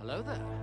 Hello there.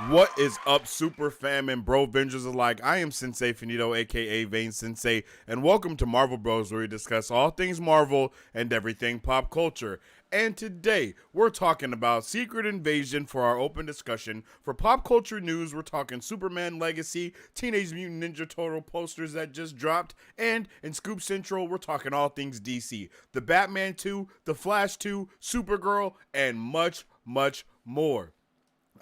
What is up, Super Fam and Bro Vengers alike? I am Sensei Finito, aka Vane Sensei, and welcome to Marvel Bros, where we discuss all things Marvel and everything pop culture. And today, we're talking about Secret Invasion for our open discussion. For pop culture news, we're talking Superman Legacy, Teenage Mutant Ninja Turtle posters that just dropped, and in Scoop Central, we're talking all things DC. The Batman 2, The Flash 2, Supergirl, and much, much more.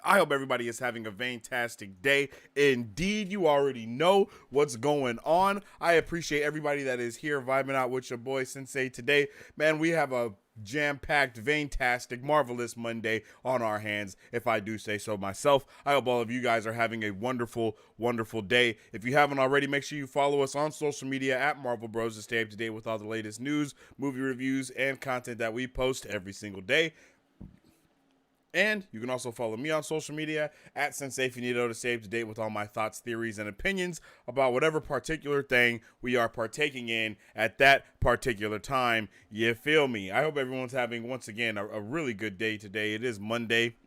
I hope everybody is having a fantastic day. Indeed, you already know what's going on. I appreciate everybody that is here vibing out with your boy Sensei today. Man, we have a jam-packed, fantastic, marvelous Monday on our hands, if I do say so myself. I hope all of you guys are having a wonderful, wonderful day. If you haven't already, make sure you follow us on social media at Marvel Bros to stay up to date with all the latest news, movie reviews, and content that we post every single day. And you can also follow me on social media at Sensei Finito to stay up to date with all my thoughts, theories, and opinions about whatever particular thing we are partaking in at that particular time. You feel me? I hope everyone's having, once again, a really good day today. It is Monday.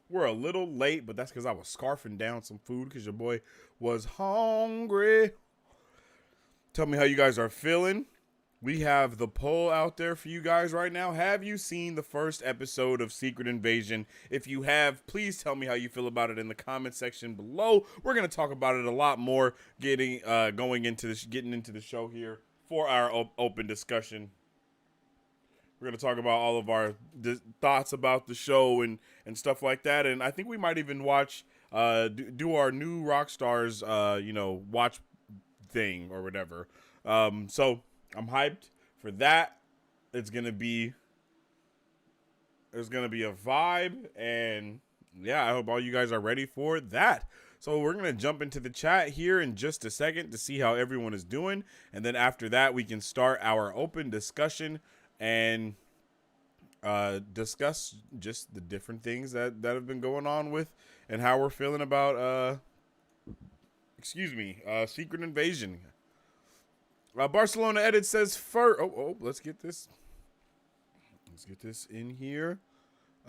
We're a little late, but that's because I was scarfing down some food because your boy was hungry. Tell me how you guys are feeling. We have the poll out there for you guys right now. Have you seen the first episode of Secret Invasion? If you have, please tell me how you feel about it in the comment section below. We're going to talk about it a lot more, getting into the show here for our open discussion. We're going to talk about all of our thoughts about the show and stuff like that. And I think we might even watch do our new Rockstars watch thing or whatever. So I'm hyped for that. There's gonna be a vibe, and yeah, I hope all you guys are ready for that. So we're gonna jump into the chat here in just a second to see how everyone is doing, and then after that we can start our open discussion and discuss just the different things that have been going on with and how we're feeling about Secret Invasion. Barcelona Edit says first. Let's get this. Let's get this in here.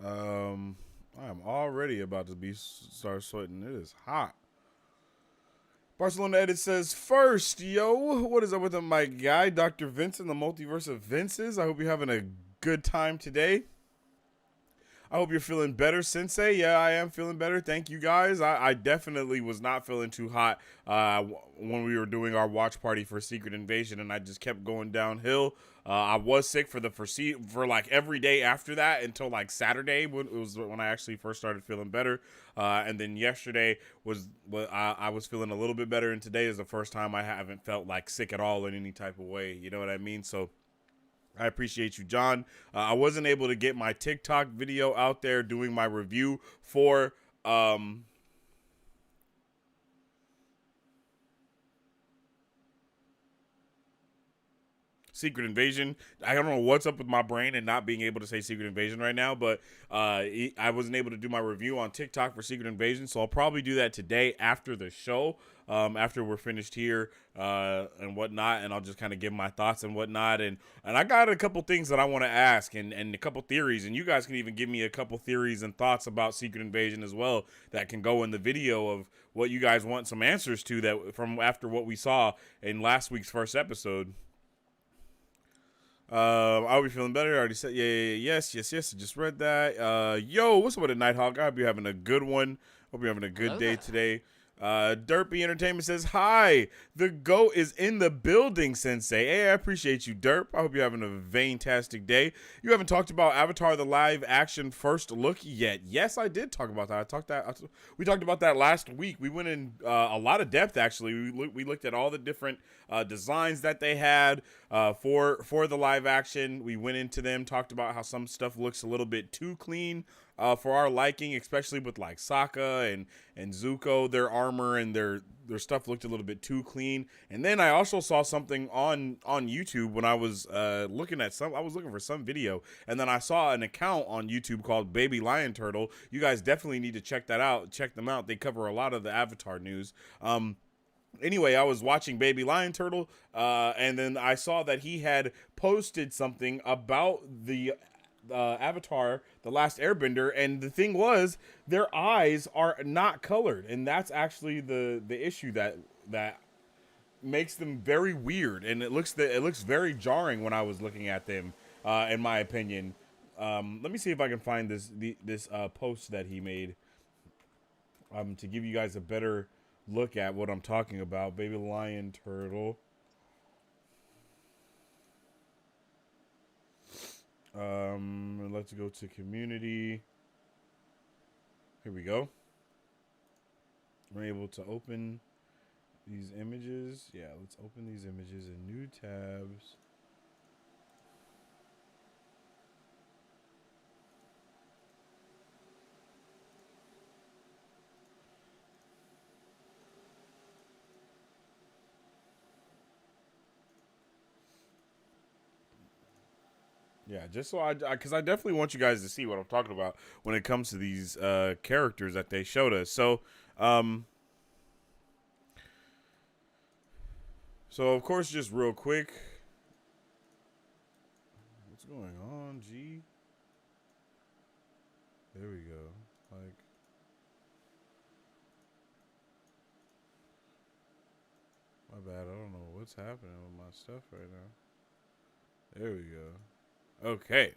I am already about to start sweating. It is hot. Barcelona Edit says first, yo. What is up with my guy, Dr. Vincent, the multiverse of Vinces? I hope you're having a good time today. I hope you're feeling better, Sensei. Yeah, I am feeling better. Thank you, guys. I definitely was not feeling too hot when we were doing our watch party for Secret Invasion, and I just kept going downhill. I was sick for like every day after that until like Saturday when I actually first started feeling better. And then yesterday I was feeling a little bit better, and today is the first time I haven't felt like sick at all in any type of way. You know what I mean? So I appreciate you, John. I wasn't able to get my TikTok video out there doing my review for Secret Invasion. I don't know what's up with my brain and not being able to say Secret Invasion right now, but I wasn't able to do my review on TikTok for Secret Invasion, so I'll probably do that today after the show, after we're finished here and whatnot, and I'll just kind of give my thoughts and whatnot, and I got a couple things that I want to ask and a couple theories, and you guys can even give me a couple theories and thoughts about Secret Invasion as well that can go in the video of what you guys want some answers to that from after what we saw in last week's first episode. I'll be feeling better. I already said, yes. I just read that. Yo, what's up with the Nighthawk? I hope you're having a good one. Hope you're having a good day today. Derpy Entertainment says, hi, the GOAT is in the building, Sensei. Hey, I appreciate you, Derp. I hope you're having a fantastic day. You haven't talked about Avatar the live action first look yet. Yes, I did talk about that. We talked about that last week. We went in a lot of depth, actually. We looked at all the different designs that they had for the live action. We went into them, talked about how some stuff looks a little bit too clean for our liking, especially with like Sokka and Zuko. Their armor and their stuff looked a little bit too clean. And then I also saw something on YouTube when I was looking for some video, and then I saw an account on YouTube called Baby Lion Turtle. You guys definitely need to check them out. They cover a lot of the Avatar news. Anyway, I was watching Baby Lion Turtle, and then I saw that he had posted something about the Avatar: The Last Airbender, and the thing was, their eyes are not colored, and that's actually the issue that makes them very weird, and it looks very jarring when I was looking at them. In my opinion, let me see if I can find this post that he made to give you guys a better look at what I'm talking about. Baby lion turtle. Let's go to community. Here we go. We're able to open these images. Yeah, let's open these images in new tabs. Yeah, just so because I definitely want you guys to see what I'm talking about when it comes to these characters that they showed us. So of course, just real quick, what's going on, G? There we go. Like, my bad. I don't know what's happening with my stuff right now. There we go. Okay.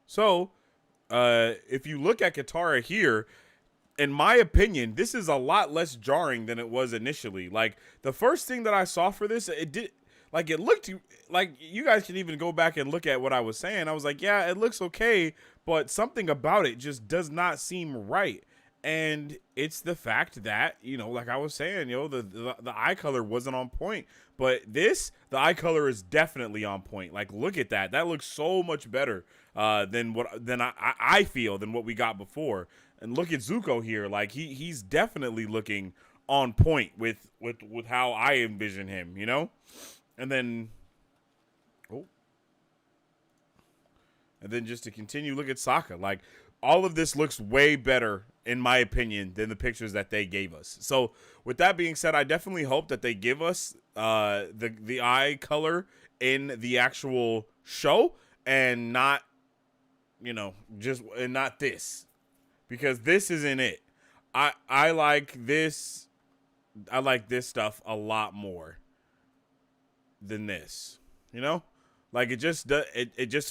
So, if you look at Katara here, in my opinion, this is a lot less jarring than it was initially. Like, the first thing that I saw for this, it looked like, you guys can even go back and look at what I was saying. I was like, yeah, it looks okay, but something about it just does not seem right. And it's the fact that, like I was saying, the eye color wasn't on point. But the eye color is definitely on point. Like, look at that. That looks so much better than I feel than what we got before. And look at Zuko here. Like, he's definitely looking on point with how I envision him, And then, just to continue, look at Sokka. Like, all of this looks way better, in my opinion, than the pictures that they gave us. So, with that being said, I definitely hope that they give us the eye color in the actual show, and not, and not this, because this isn't it. I like this. I like this stuff a lot more than this. Like, it just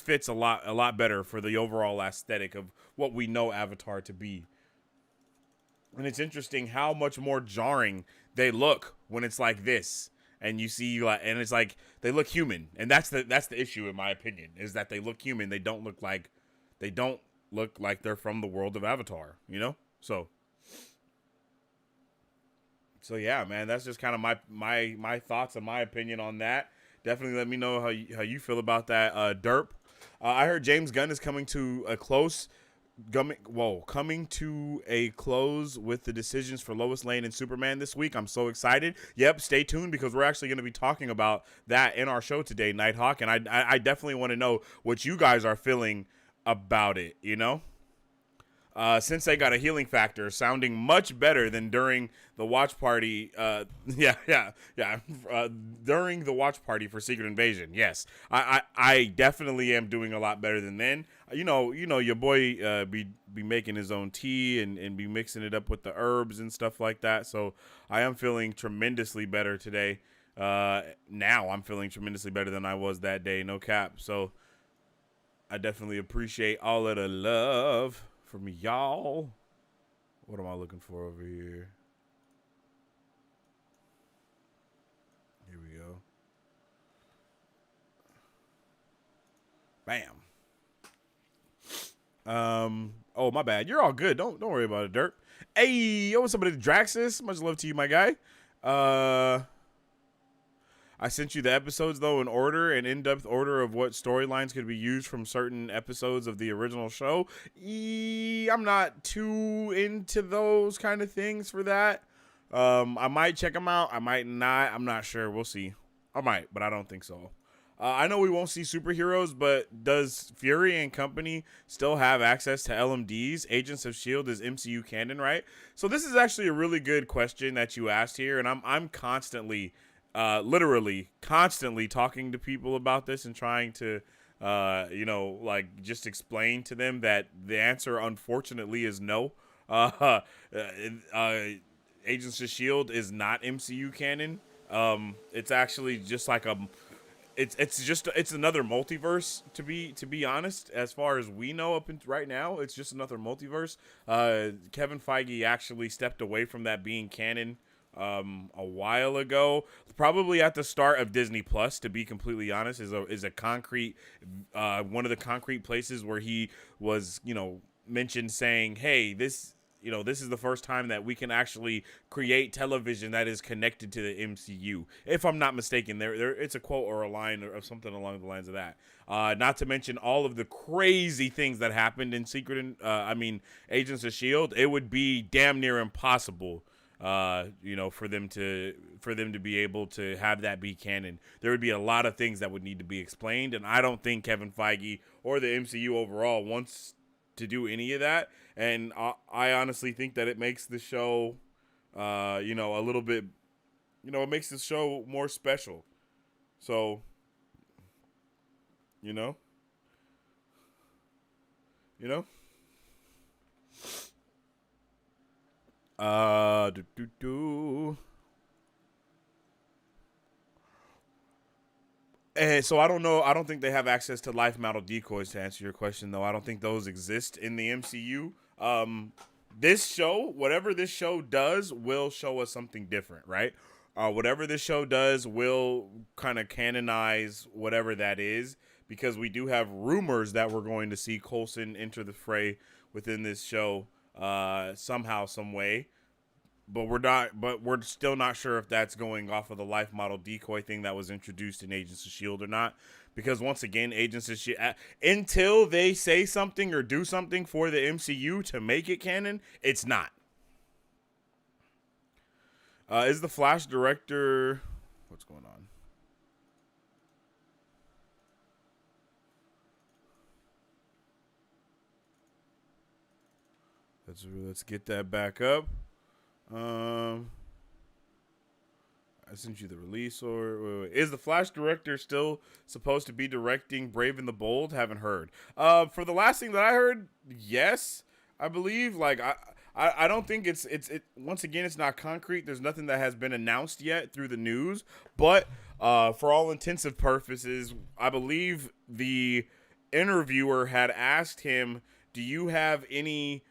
fits a lot better for the overall aesthetic of what we know Avatar to be. And it's interesting how much more jarring they look when it's like this, and you see, and it's like they look human, and that's the issue, in my opinion, is that they look human. They don't look like they're from the world of Avatar, So yeah, man, that's just kind of my thoughts and my opinion on that. Definitely let me know how you feel about that, Derp. I heard James Gunn is coming to a close with the decisions for Lois Lane and Superman this week. I'm so excited. Yep, stay tuned, because we're actually going to be talking about that in our show today, Nighthawk, and I definitely want to know what you guys are feeling about it, Since they got a healing factor, sounding much better than during the watch party. During the watch party for Secret Invasion. Yes, I definitely am doing a lot better than then. Your boy be making his own tea and be mixing it up with the herbs and stuff like that. So I am feeling tremendously better today. Now I'm feeling tremendously better than I was that day. No cap. So I definitely appreciate all of the love from y'all. What am I looking for over here? Here we go. Bam. Oh, my bad. You're all good. Don't worry about it, Dirk. Hey, yo, what's up with the Draxus? Much love to you, my guy. I sent you the episodes, though, in order, an in-depth order of what storylines could be used from certain episodes of the original show. I'm not too into those kind of things for that. I might check them out. I might not. I'm not sure. We'll see. I might, but I don't think so. I know we won't see superheroes, but does Fury and company still have access to LMDs? Agents of S.H.I.E.L.D. is MCU canon, right? So this is actually a really good question that you asked here, and I'm constantly literally constantly talking to people about this and trying to, like just explain to them that the answer, unfortunately, is no. Uh, uh, Agents of Shield is not MCU canon. It's actually just like it's another multiverse to be honest. As far as we know up in right now, it's just another multiverse. Kevin Feige actually stepped away from that being canon a while ago, probably at the start of Disney Plus. To be completely honest, is a concrete one of the concrete places where he was mentioned saying, "Hey, this is the first time that we can actually create television that is connected to the MCU." If I'm not mistaken, there it's a quote or a line or something along the lines of that. Not to mention all of the crazy things that happened in Agents of Shield. It would be damn near impossible, for them to be able to have that be canon. There would be a lot of things that would need to be explained, and I don't think Kevin Feige or the MCU overall wants to do any of that. And I honestly think that it makes the show, a little bit, it makes the show more special. So, you know. Do do do. And so I don't know. I don't think they have access to life model decoys to answer your question, though. I don't think those exist in the MCU. This show, whatever this show does, will show us something different, right? Whatever this show does will kind of canonize whatever that is, because we do have rumors that we're going to see Coulson enter the fray within this show somehow, some way. But we're still not sure if that's going off of the life model decoy thing that was introduced in Agents of Shield or not. Because once again, Agents of Shield, until they say something or do something for the MCU to make it canon, it's not. Is the Flash director? What's going on? Let's get that back up. I sent you the release. Wait. Is the Flash director still supposed to be directing Brave and the Bold? Haven't heard. For the last thing that I heard, yes, I believe. Like I don't think it's once again, it's not concrete. There's nothing that has been announced yet through the news, but for all intents and purposes, I believe the interviewer had asked him, "Do you have any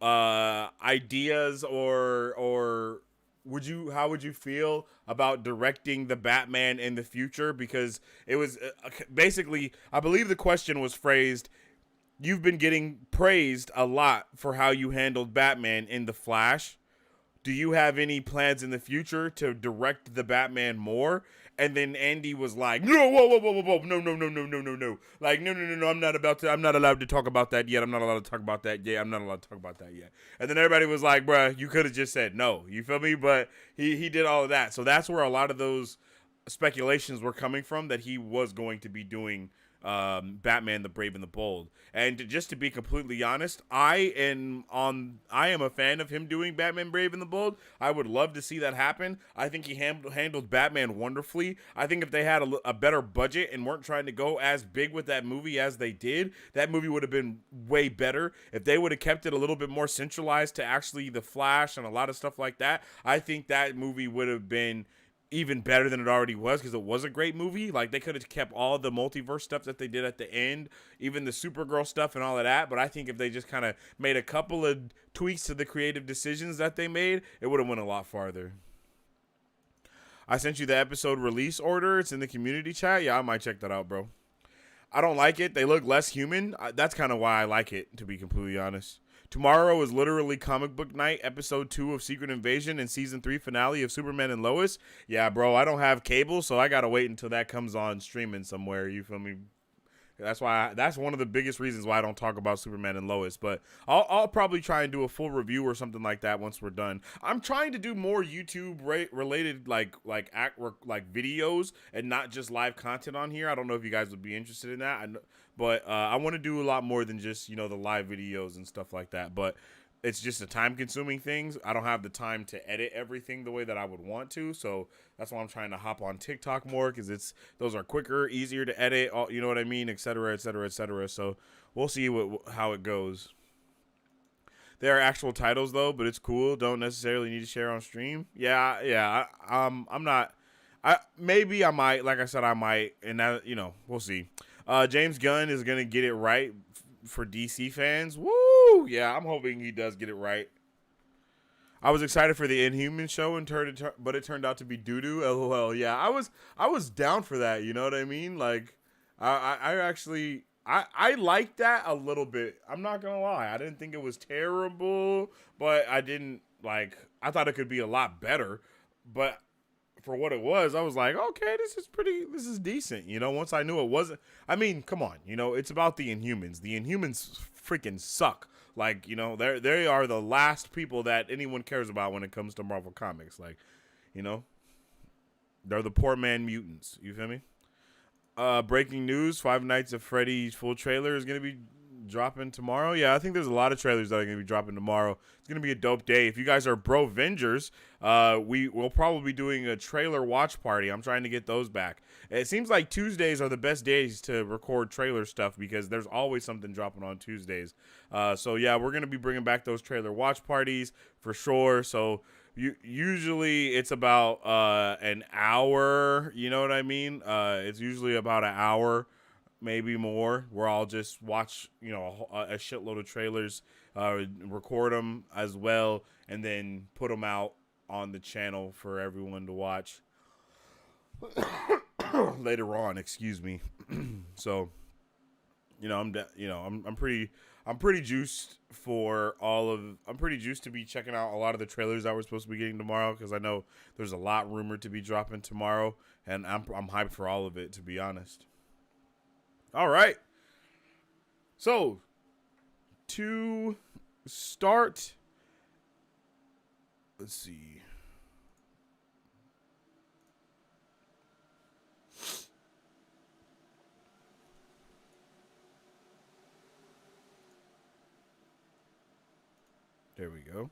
ideas or how would you feel about directing the Batman in the future?" Because it was basically, I believe the question was phrased, "You've been getting praised a lot for how you handled Batman in The Flash. Do you have any plans in the future to direct the Batman more?" And then Andy was like, "No, whoa, no. Like, no, I'm not allowed to talk about that yet. I'm not allowed to talk about that yet. I'm not allowed to talk about that yet." And then everybody was like, "Bruh, you could have just said no." You feel me? But he did all of that. So that's where a lot of those speculations were coming from, that he was going to be doing Batman the Brave and the Bold. And just to be completely honest, I am a fan of him doing Batman Brave and the Bold. I would love to see that happen. I think he handled Batman wonderfully. I think if they had a better budget and weren't trying to go as big with that movie as they did, that movie would have been way better. If they would have kept it a little bit more centralized to actually the Flash and a lot of stuff like that, I think that movie would have been even better than it already was, because it was a great movie. Like, they could have kept all the multiverse stuff that they did at the end, even the Supergirl stuff and all of that. But I think if they just kind of made a couple of tweaks to the creative decisions that they made, it would have went a lot farther. I sent you the episode release order. It's in the community chat. Yeah, I might check that out, bro. I don't like it. They look less human. That's kind of why I like it, to be completely honest. Tomorrow is literally comic book night, episode 2 of Secret Invasion and season 3 finale of Superman and Lois. Yeah, bro, I don't have cable, so I gotta wait until that comes on streaming somewhere. You feel me? That's one of the biggest reasons why I don't talk about Superman and Lois. But I'll probably try and do a full review or something like that once we're done. I'm trying to do more YouTube related like videos and not just live content on here. I don't know if you guys would be interested in that. But I want to do a lot more than just the live videos and stuff like that. But it's just a time consuming thing. I don't have the time to edit everything the way that I would want to. So that's why I'm trying to hop on TikTok more, because those are quicker, easier to edit. You know what I mean, et cetera, et cetera, et cetera. So we'll see how it goes. There are actual titles though, but it's cool. Don't necessarily need to share on stream. Yeah. I'm not. Maybe I might. Like I said, I might, and that, we'll see. James Gunn is gonna get it right for DC fans. Woo! Yeah, I'm hoping he does get it right. I was excited for the Inhuman show, but it turned out to be doo-doo. LOL. Yeah, I was down for that. You know what I mean? Like, I actually. I liked that a little bit. I'm not gonna lie. I didn't think it was terrible, but I thought it could be a lot better. But for what it was, I was like, okay, this is decent. Once I knew it wasn't. I mean, come on. It's about the Inhumans. The Inhumans freaking suck. Like, they are the last people that anyone cares about when it comes to Marvel Comics. Like, they're the poor man mutants. You feel me? Breaking news: Five Nights at Freddy's full trailer is going to be dropping tomorrow. Yeah, I think there's a lot of trailers that are going to be dropping tomorrow. It's going to be a dope day. If you guys are Bro-Vengers, we'll probably be doing a trailer watch party. I'm trying to get those back. It seems like Tuesdays are the best days to record trailer stuff, because there's always something dropping on Tuesdays. So yeah, we're going to be bringing back those trailer watch parties for sure. So usually it's about an hour, you know what I mean? It's usually about an hour, maybe more, where I'll just watch, a shitload of trailers, record them as well, and then put them out on the channel for everyone to watch later on. Excuse me. So, I'm pretty juiced I'm pretty juiced to be checking out a lot of the trailers that we're supposed to be getting tomorrow, because I know there's a lot rumored to be dropping tomorrow, and I'm hyped for all of it, to be honest. All right. So, to start, let's see. There we go.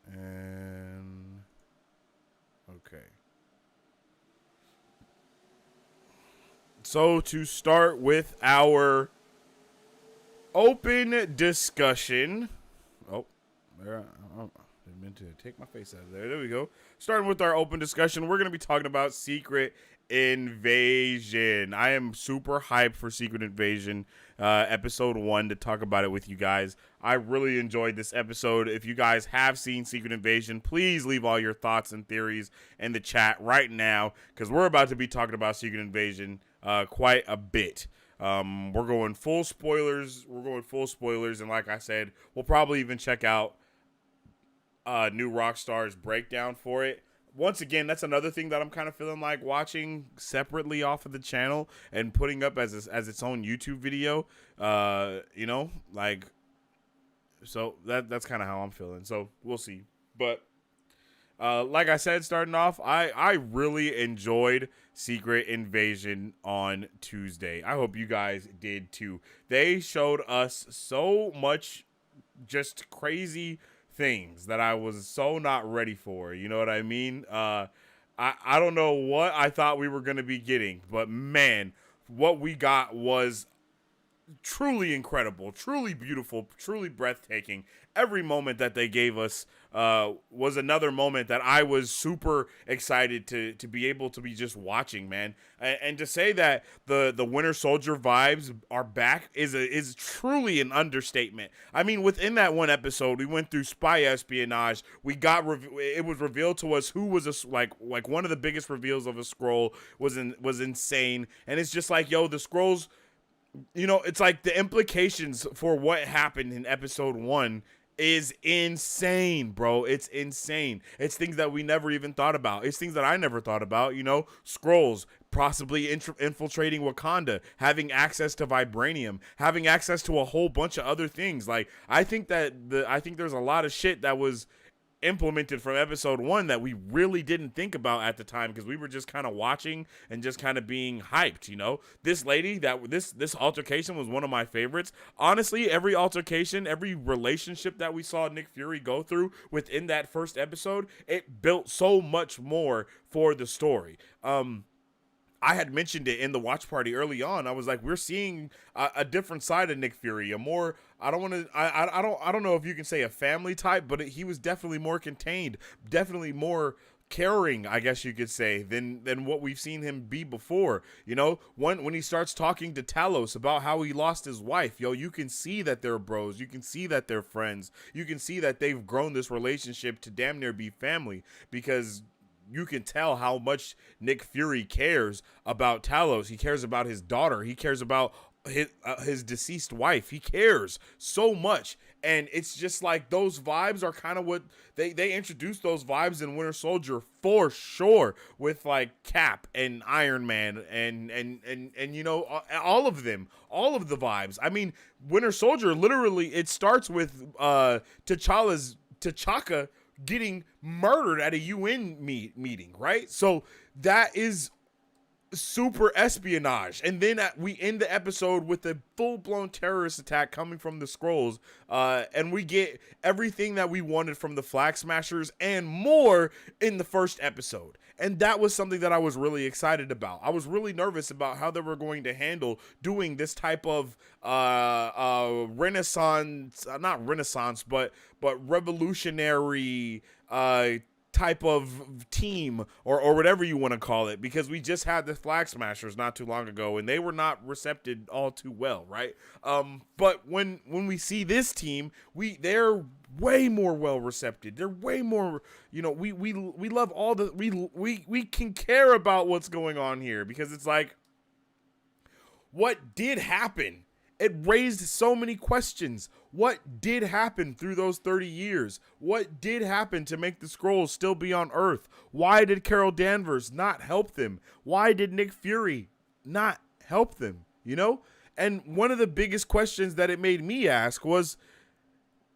And okay. So to start with our open discussion. Oh, there. I meant to take my face out of there. There we go. Starting with our open discussion, we're going to be talking about Secret Invasion. I am super hyped for Secret Invasion episode 1 to talk about it with you guys. I really enjoyed this episode. If you guys have seen Secret Invasion, please leave all your thoughts and theories in the chat right now, because we're about to be talking about Secret Invasion quite a bit. We're going full spoilers. And like I said, we'll probably even check out New Rockstar's breakdown for it. Once again, that's another thing that I'm kind of feeling like watching separately off of the channel and putting up as its own YouTube video. So that's kind of how I'm feeling. So we'll see. But like I said, starting off, I really enjoyed Secret Invasion on Tuesday. I hope you guys did too. They showed us so much just crazy things that I was so not ready for. You know what I mean? I don't know what I thought we were going to be getting, but man, what we got was truly incredible, truly beautiful, truly breathtaking. Every moment that they gave us was another moment that I was super excited to be able to be just watching, man. And to say that the Winter Soldier vibes are back is truly an understatement. I mean, within that one episode, we went through spy espionage. We got it was revealed to us who was like one of the biggest reveals of a Skrull was insane. And it's just like, yo, the Skrulls. It's like the implications for what happened in episode 1 is insane, bro. It's insane. It's things that we never even thought about. It's things that I never thought about. Skrulls possibly infiltrating Wakanda, having access to vibranium, having access to a whole bunch of other things. Like, I think there's a lot of shit that was implemented from episode 1 that we really didn't think about at the time because we were just kind of watching and just kind of being hyped, you know. This lady, this altercation was one of my favorites. Honestly, every altercation, every relationship that we saw Nick Fury go through within that first episode, it built so much more for the story. I had mentioned it in the watch party early on. I was like, we're seeing a different side of Nick Fury, a more, I don't know if you can say a family type, but he was definitely more contained, definitely more caring, I guess you could say, than what we've seen him be before. You know, when he starts talking to Talos about how he lost his wife, you can see that they're bros. You can see that they're friends. You can see that they've grown this relationship to damn near be family, because you can tell how much Nick Fury cares about Talos. He cares about his daughter. He cares about his deceased wife. He cares so much. And it's just like those vibes are kind of what they introduced those vibes in Winter Soldier for sure, with like Cap and Iron Man and you know, all of them, all of the vibes. I mean, Winter Soldier, literally, it starts with T'Chaka getting murdered at a UN meeting, right? So that is super espionage. And then we end the episode with a full-blown terrorist attack coming from the Skrulls, and we get everything that we wanted from the Flag Smashers and more in the first episode. And that was something that I was really excited about. I was really nervous about how they were going to handle doing this type of renaissance, not renaissance, but revolutionary type of team or whatever you want to call it, because we just had the Flag Smashers not too long ago and they were not received all too well, right? But when we see this team, they're way more well received. They're way more, you know, we love all the we can care about what's going on here, because it's like, what did happen? It raised so many questions. What did happen through those 30 years? What did happen to make the Skrulls still be on Earth? Why did Carol Danvers not help them? Why did Nick Fury not help them? You know? And one of the biggest questions that it made me ask was,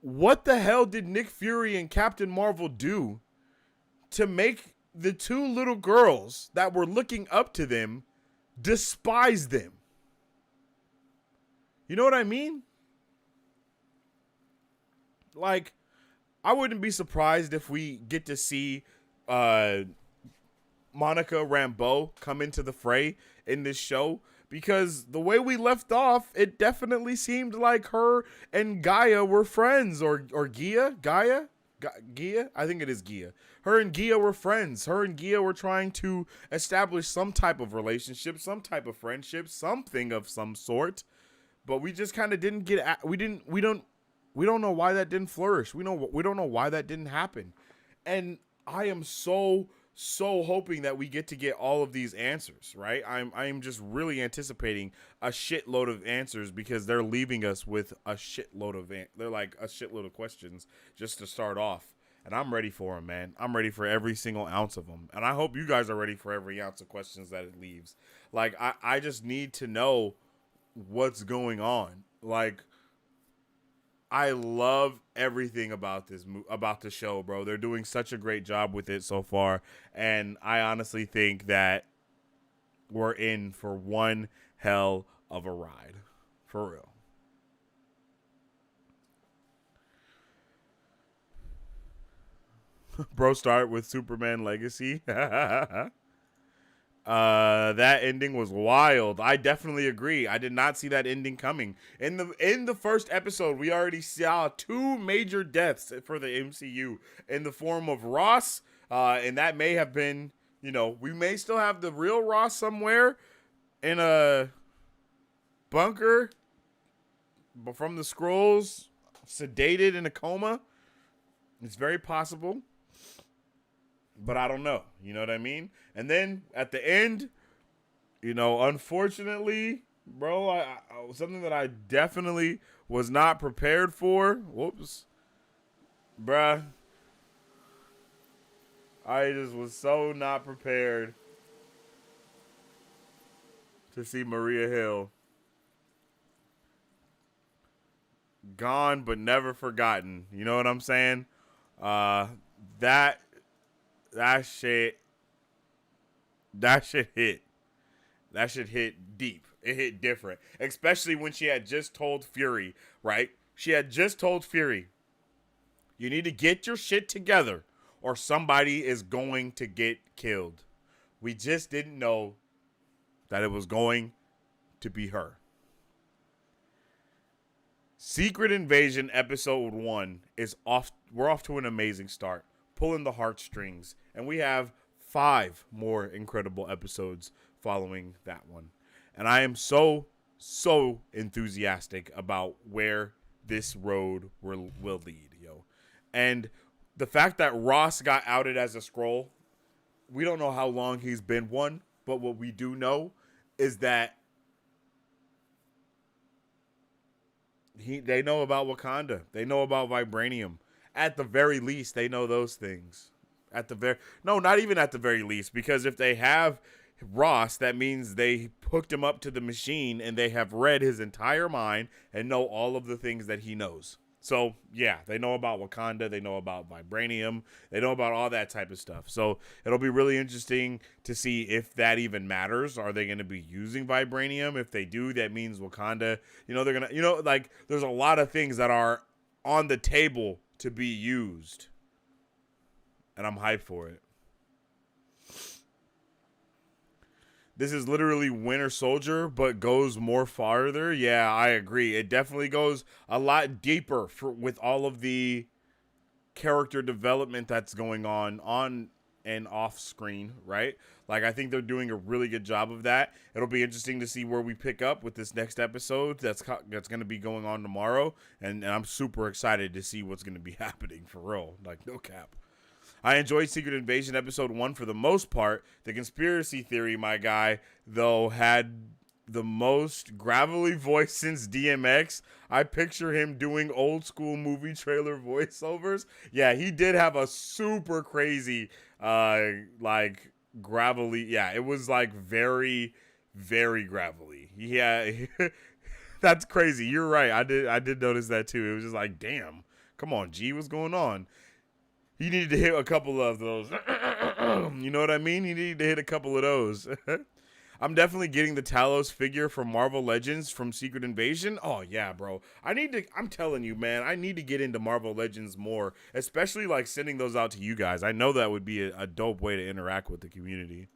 what the hell did Nick Fury and Captain Marvel do to make the two little girls that were looking up to them despise them? You know what I mean? Like, I wouldn't be surprised if we get to see Monica Rambeau come into the fray in this show, because the way we left off, it definitely seemed like her and Gaia were friends, or Gaia? Gia? I think it is Gia. Her and Gia were friends. Her and Gia were trying to establish some type of relationship, some type of friendship, something of some sort. But we just kind of didn't get. We don't know why that didn't flourish. We don't know why that didn't happen. And I am so hoping that we get to get all of these answers, right? I'm just really anticipating a shitload of answers, because they're leaving us with a shitload of questions just to start off. And I'm ready for them, man. I'm ready for every single ounce of them. And I hope you guys are ready for every ounce of questions that it leaves. Like, I just need to know what's going on. Like, I love everything about the show, bro. They're doing such a great job with it so far, and I honestly think that we're in for one hell of a ride, for real. Bro, start with Superman Legacy. That ending was wild. I definitely agree. I did not see that ending coming. In the first episode, we already saw two major deaths for the MCU in the form of Ross, and that may have been, you know, we may still have the real Ross somewhere in a bunker from the Skrulls, sedated in a coma. It's very possible. But I don't know. You know what I mean? And then at the end, you know, unfortunately, bro, I something that I definitely was not prepared for. Whoops. Bruh. I just was so not prepared to see Maria Hill gone but never forgotten. You know what I'm saying? that that shit that shit hit. That shit hit deep. It hit different. Especially when she had just told Fury, right? She had just told Fury, you need to get your shit together or somebody is going to get killed. We just didn't know that it was going to be her. Secret Invasion episode 1 is off. We're off to an amazing start, pulling the heartstrings, and we have 5 more incredible episodes following that one. And I am so enthusiastic about where this road will lead, yo. And the fact that Ross got outed as a Skrull, we don't know how long he's been one, but what we do know is that they know about Wakanda. They know about vibranium. At the very least, they know those things. Not even at the very least, because if they have Ross, that means they hooked him up to the machine and they have read his entire mind and know all of the things that he knows. So, yeah, they know about Wakanda. They know about vibranium. They know about all that type of stuff. So, it'll be really interesting to see if that even matters. Are they going to be using vibranium? If they do, that means Wakanda, they're going to, like, there's a lot of things that are on the table to be used. And I'm hyped for it. This is literally Winter Soldier, but goes more farther. Yeah, I agree. It definitely goes a lot deeper with all of the character development that's going on and off screen, right? Like, I think they're doing a really good job of that. It'll be interesting to see where we pick up with this next episode that's going to be going on tomorrow. And I'm super excited to see what's going to be happening for real. Like, no cap. I enjoyed Secret Invasion episode 1 for the most part. The conspiracy theory, my guy, though, had the most gravelly voice since DMX. I picture him doing old school movie trailer voiceovers. Yeah, he did have a super crazy, like, gravelly. Yeah, it was like very, very gravelly. Yeah, that's crazy. You're right. I did notice that too. It was just like, damn, come on, G, what's going on? He needed to hit a couple of those. You know what I mean? He needed to hit a couple of those. I'm definitely getting the Talos figure from Marvel Legends from Secret Invasion. Oh, yeah, bro. I'm telling you, man, I need to get into Marvel Legends more, especially like sending those out to you guys. I know that would be a dope way to interact with the community.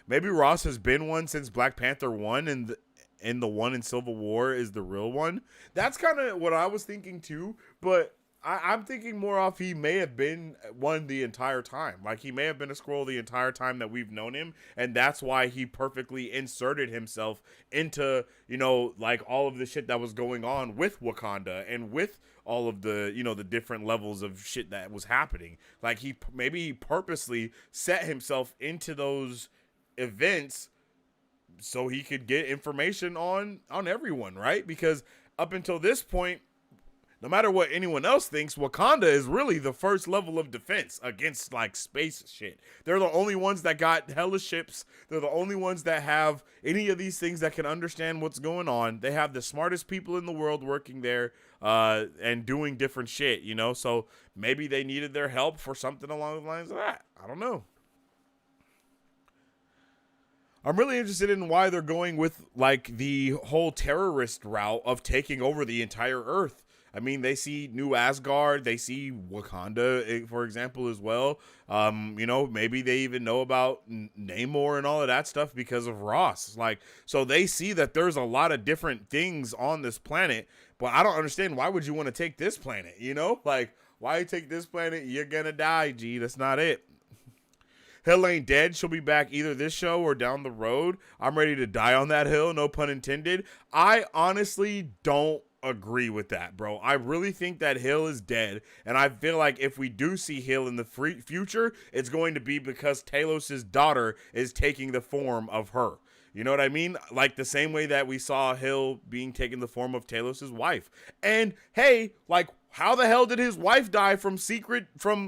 Maybe Ross has been one since Black Panther 1 and the one in Civil War is the real one. That's kind of what I was thinking too, but I'm thinking more off he may have been one the entire time. Like, he may have been a Skrull the entire time that we've known him, and that's why he perfectly inserted himself into, like, all of the shit that was going on with Wakanda and with all of the, the different levels of shit that was happening. Like, maybe he purposely set himself into those events so he could get information on everyone, right? Because up until this point, no matter what anyone else thinks, Wakanda is really the first level of defense against, like, space shit. They're the only ones that got hella ships. They're the only ones that have any of these things that can understand what's going on. They have the smartest people in the world working there and doing different shit, So maybe they needed their help for something along the lines of that. I don't know. I'm really interested in why they're going with, like, the whole terrorist route of taking over the entire Earth. I mean, they see New Asgard, they see Wakanda, for example, as well. Maybe they even know about Namor and all of that stuff because of Ross. Like, so they see that there's a lot of different things on this planet, but I don't understand, why would you want to take this planet, Like, why take this planet? You're gonna die, G. That's not it. Hill ain't dead. She'll be back either this show or down the road. I'm ready to die on that hill, no pun intended. I honestly don't agree with that, bro. I really think that Hill is dead, and I feel like if we do see Hill in the future, it's going to be because Talos' daughter is taking the form of her. You know what I mean? Like the same way that we saw Hill being taken the form of Talos' wife. And hey, like, how the hell did his wife die from Far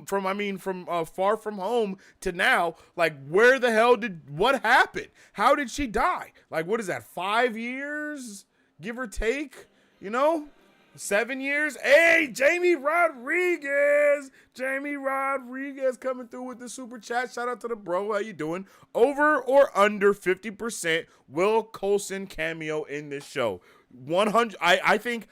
From Home to now? Like, where the hell what happened? How did she die? Like, what is that, 5 years? Give or take? 7 years? Hey, Jamie Rodriguez. Jamie Rodriguez coming through with the super chat. Shout out to the bro. How you doing? Over or under 50% Will Coulson cameo in this show? 100. I think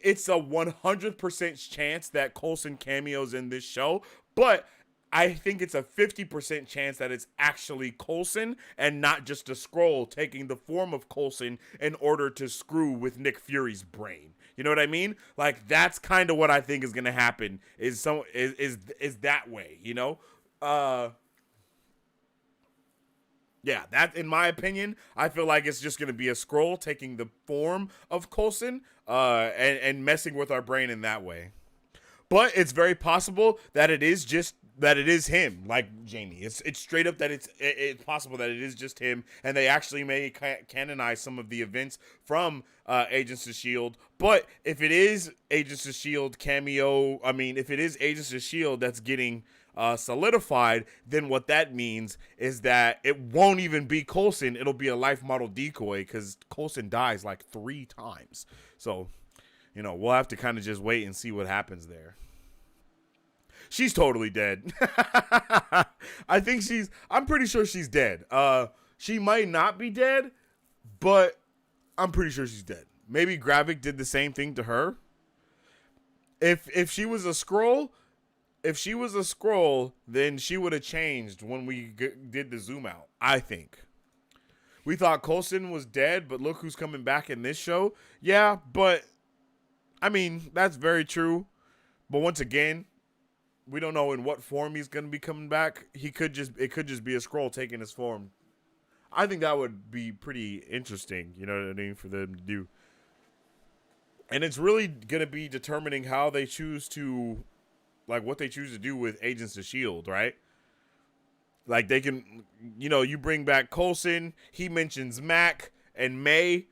it's a 100% chance that Coulson cameos in this show, but I think it's a 50% chance that it's actually Coulson and not just a scroll taking the form of Coulson in order to screw with Nick Fury's brain. You know what I mean? Like that's kind of what I think is gonna happen. Is that way? You know? Yeah, that in my opinion, I feel like it's just gonna be a scroll taking the form of Coulson, and messing with our brain in that way. But it's very possible that it is him, like Jamie. It's straight up that it's possible that it is just him, and they actually may canonize some of the events from Agents of Shield. But if it is Agents of Shield cameo, I mean, if it is Agents of Shield that's getting solidified, then what that means is that it won't even be Coulson. It'll be a life model decoy because Coulson dies like 3 times. So, we'll have to kind of just wait and see what happens there. She's totally dead. I'm pretty sure she's dead. She might not be dead, but I'm pretty sure she's dead. Maybe Gravik did the same thing to her. If she was a scroll, then she would have changed when we did the zoom out, I think. We thought Coulson was dead, but look who's coming back in this show. Yeah, but I mean, that's very true. But once again, we don't know in what form he's going to be coming back. It could just be a scroll taking his form. I think that would be pretty interesting, you know what I mean, for them to do. And it's really going to be determining how they choose to, like, what they choose to do with Agents of S.H.I.E.L.D., right? Like, they can, you bring back Coulson, he mentions Mac and May,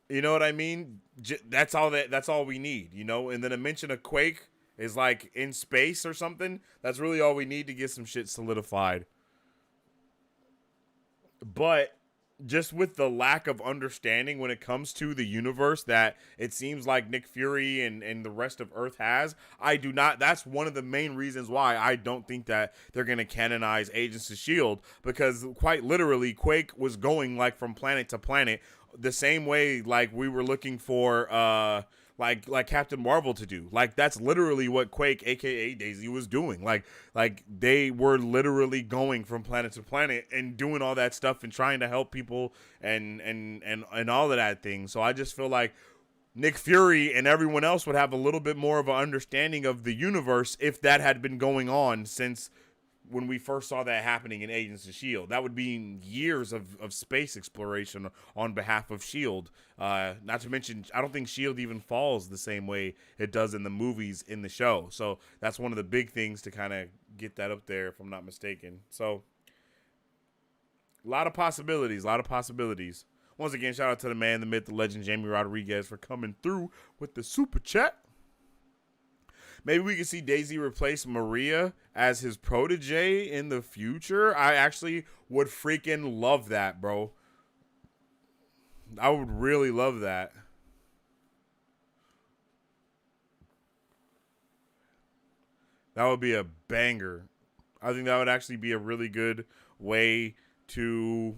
you know what I mean? That's all we need, and then a mention of Quake is like in space or something. That's really all we need to get some shit solidified. But just with the lack of understanding when it comes to the universe that it seems like Nick Fury and the rest of Earth has, that's one of the main reasons why I don't think that they're going to canonize Agents of S.H.I.E.L.D. because quite literally Quake was going like from planet to planet the same way like we were looking for like Captain Marvel to do. Like that's literally what Quake, aka Daisy, was doing. Like they were literally going from planet to planet and doing all that stuff and trying to help people and all of that thing. So I just feel like Nick Fury and everyone else would have a little bit more of an understanding of the universe if that had been going on since when we first saw that happening in Agents of S.H.I.E.L.D. That would be years of space exploration on behalf of S.H.I.E.L.D. Not to mention, I don't think S.H.I.E.L.D. even falls the same way it does in the movies in the show. So that's one of the big things to kind of get that up there, if I'm not mistaken. So a lot of possibilities. Once again, shout out to the man, the myth, the legend, Jamie Rodriguez, for coming through with the super chat. Maybe we could see Daisy replace Maria as his protege in the future. I actually would freaking love that, bro. I would really love that. That would be a banger. I think that would actually be a really good way to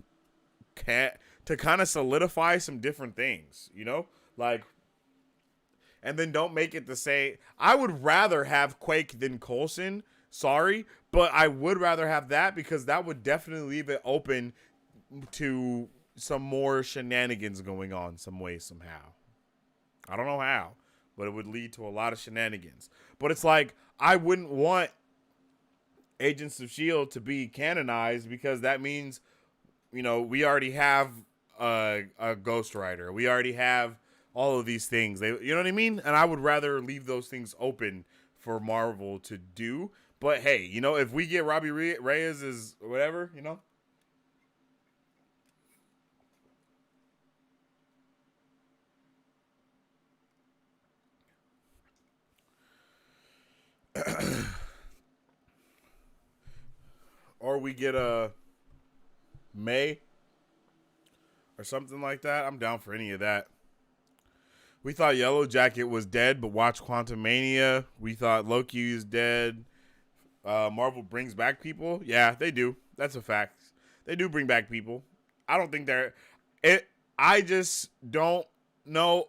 kind of solidify some different things, Like, and then don't make it the same. I would rather have Quake than Coulson. Sorry, but I would rather have that because that would definitely leave it open to some more shenanigans going on some way, somehow. I don't know how, but it would lead to a lot of shenanigans. But it's like, I wouldn't want Agents of S.H.I.E.L.D. to be canonized because that means, we already have a Ghost Rider. We already have all of these things. You know what I mean? And I would rather leave those things open for Marvel to do. But hey, if we get Robbie Reyes as whatever, or we get a May or something like that, I'm down for any of that. We thought Yellow Jacket was dead, but watch Quantumania. We thought Loki is dead. Marvel brings back people. Yeah, they do. That's a fact. They do bring back people. I don't think they're it. I just don't know.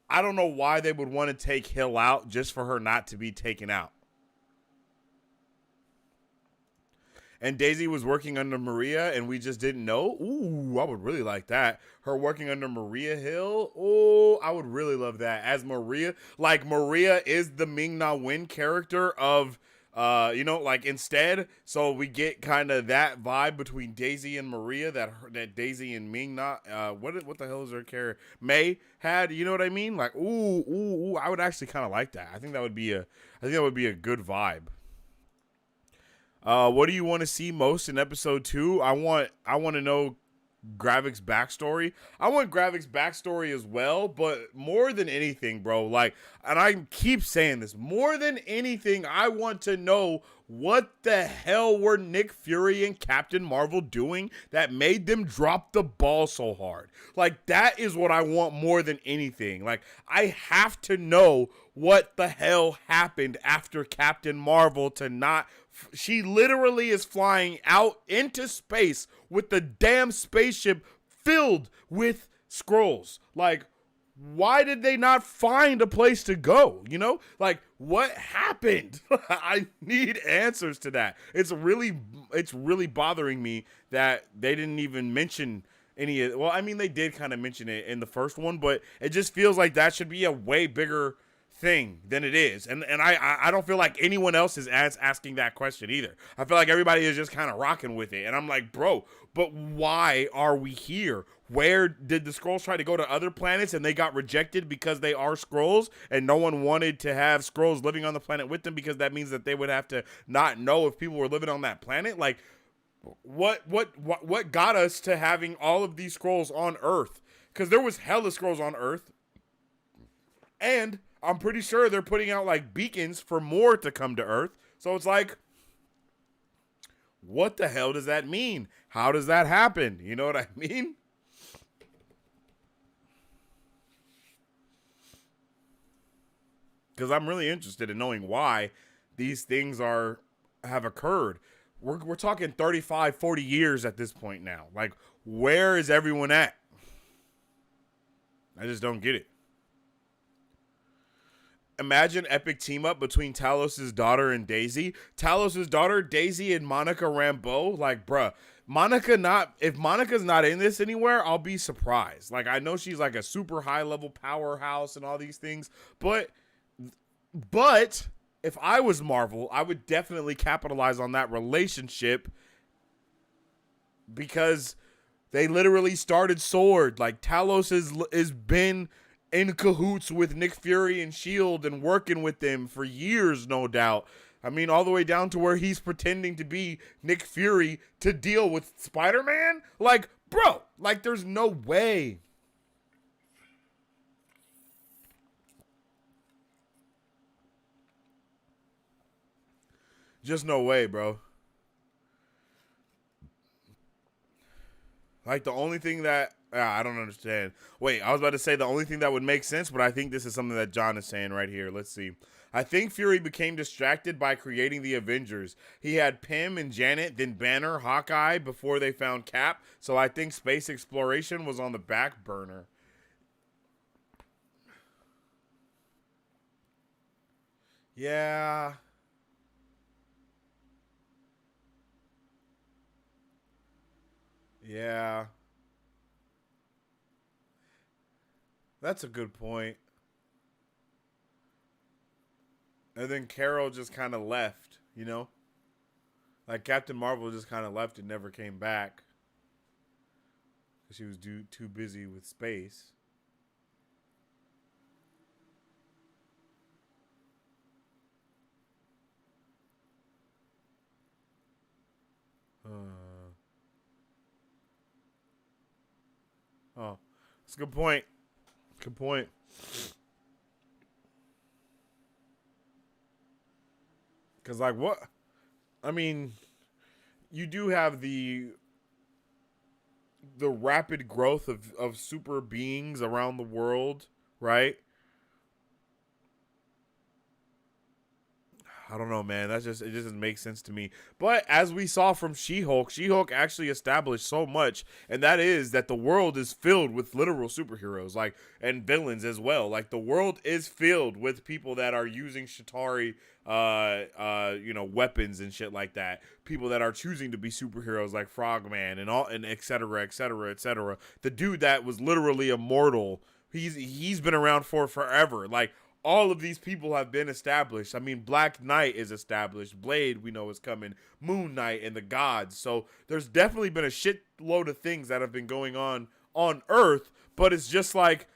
I don't know why they would want to take Hill out just for her not to be taken out. And Daisy was working under Maria, and we just didn't know. Ooh, I would really like that. Her working under Maria Hill. Oh, I would really love that. As Maria, like Maria is the Ming Na Wen character of, like instead. So we get kind of that vibe between Daisy and Maria that Daisy and Ming Na. What the hell is her character? May had. You know what I mean? Like ooh. I would actually kind of like that. I think that would be a good vibe. What do you want to see most in episode 2? I want to know Gravik's backstory. I want Gravik's backstory as well, but more than anything, bro, like, and I keep saying this, more than anything, I want to know what the hell were Nick Fury and Captain Marvel doing that made them drop the ball so hard? Like, that is what I want more than anything. Like, I have to know what the hell happened after Captain Marvel to not... She literally is flying out into space with the damn spaceship filled with scrolls. Like, why did they not find a place to go? You know, like, what happened? I need answers to that. It's really bothering me that they didn't even mention any. Well, I mean, they did kind of mention it in the first one, but it just feels like that should be a way bigger thing than it is. And I don't feel like anyone else is asking that question either. I feel like everybody is just kind of rocking with it. And I'm like, bro, but why are we here? Where did the Skrulls try to go to other planets and they got rejected because they are Skrulls and no one wanted to have Skrulls living on the planet with them because that means that they would have to not know if people were living on that planet? Like, what got us to having all of these Skrulls on Earth? Because there was hella Skrulls on Earth. And I'm pretty sure they're putting out like beacons for more to come to Earth. So it's like, what the hell does that mean? How does that happen? You know what I mean? Because I'm really interested in knowing why these things have occurred. We're talking 35, 40 years at this point now. Like, where is everyone at? I just don't get it. Imagine epic team up between Talos' daughter and Daisy. Talos' daughter, Daisy, and Monica Rambeau. Like, bruh, if Monica's not in this anywhere, I'll be surprised. Like, I know she's like a super high level powerhouse and all these things, but if I was Marvel, I would definitely capitalize on that relationship because they literally started S.W.O.R.D. Like, Talos is been in cahoots with Nick Fury and S.H.I.E.L.D. and working with them for years, no doubt. I mean, all the way down to where he's pretending to be Nick Fury to deal with Spider-Man? Like, bro, like, there's no way. Just no way, bro. Like, the only thing that... I don't understand. Wait, I was about to say the only thing that would make sense, but I think this is something that John is saying right here. Let's see. I think Fury became distracted by creating the Avengers. He had Pym and Janet, then Banner, Hawkeye, before they found Cap. So I think space exploration was on the back burner. Yeah. Yeah. That's a good point. And then Carol just kind of left, you know? Like Captain Marvel just kind of left and never came back. She was too busy with space. Oh, that's a good point. Good point. Because, like, what? I mean, you do have the rapid growth of super beings around the world, right? I don't know, man. It just doesn't make sense to me. But as we saw from She-Hulk, She-Hulk actually established so much, and that is that the world is filled with literal superheroes, like, and villains as well. Like, the world is filled with people that are using Chitauri, weapons and shit like that. People that are choosing to be superheroes, like Frogman and et cetera, et cetera, et cetera. The dude that was literally immortal, he's been around for forever. Like, all of these people have been established. I mean, Black Knight is established. Blade, we know, is coming. Moon Knight and the gods. So there's definitely been a shitload of things that have been going on Earth, but it's just like,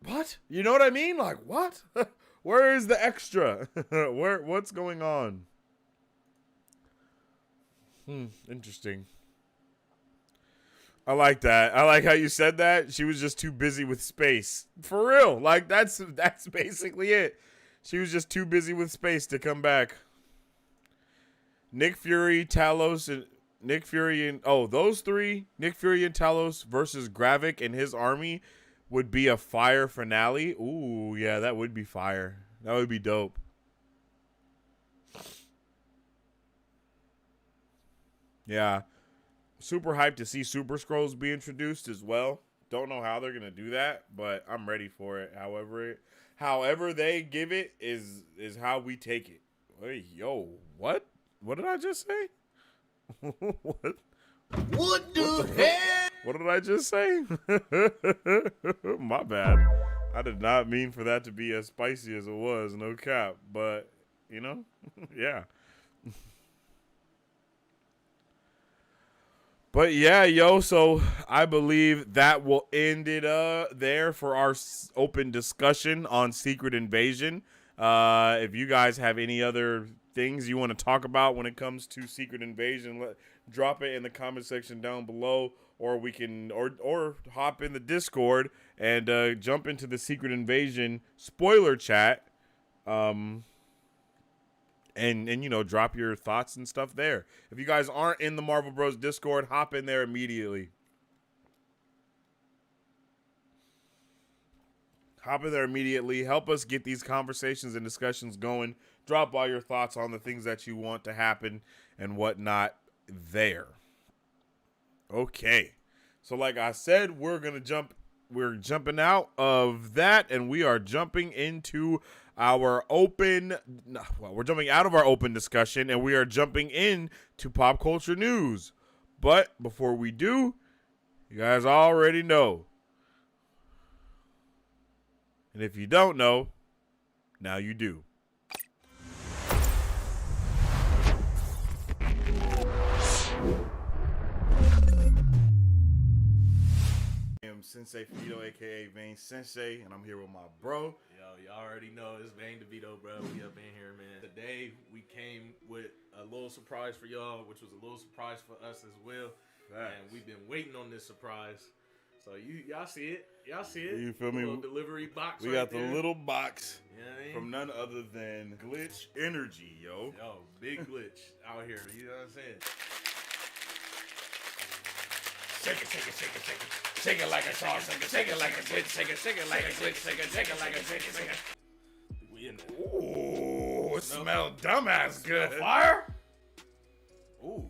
what? You know what I mean? Like, what? Where is the extra? What's going on? Interesting. I like that. I like how you said that. She was just too busy with space. For real. Like, that's basically it. She was just too busy with space to come back. Nick Fury, Talos, and those three, Nick Fury and Talos versus Gravik and his army would be a fire finale. Ooh, yeah, that would be fire. That would be dope. Yeah. Super hyped to see Super Skrulls be introduced as well. Don't know how they're gonna do that, but I'm ready for it. However they give it is how we take it. Hey, yo, what? What did I just say? What? What the hell? What did I just say? My bad. I did not mean for that to be as spicy as it was. No cap. But, yeah. But yeah, yo, so I believe that will end it there for our open discussion on Secret Invasion. If you guys have any other things you want to talk about when it comes to Secret Invasion, drop it in the comment section down below, or we can or hop in the Discord and jump into the Secret Invasion spoiler chat. And drop your thoughts and stuff there. If you guys aren't in the Marvel Bros Discord, hop in there immediately. Hop in there immediately. Help us get these conversations and discussions going. Drop all your thoughts on the things that you want to happen and whatnot there. Okay. So like I said, we're jumping out of that, and we are jumping into we're jumping out of our open discussion, and we are jumping into pop culture news. But before we do, you guys already know. And if you don't know, now you do. Sensei Finito, aka Vane Sensei, and I'm here with my bro. Yo, you already know it's Vane DeVito, bro. We up in here, man. Today we came with a little surprise for y'all, which was a little surprise for us as well. Thanks. And we've been waiting on this surprise. So y'all see it. You feel me? Little delivery box. We got the little box from none other than Glitch Energy, yo. Yo, big Glitch out here. You know what I'm saying? Shake it, shake it, shake it, shake it. Shake it like a sauce, shake it like a glitch, shake it like a glitch, shake it like a glitch. We in there. Ooh, it smells dumbass good. Fire? Ooh.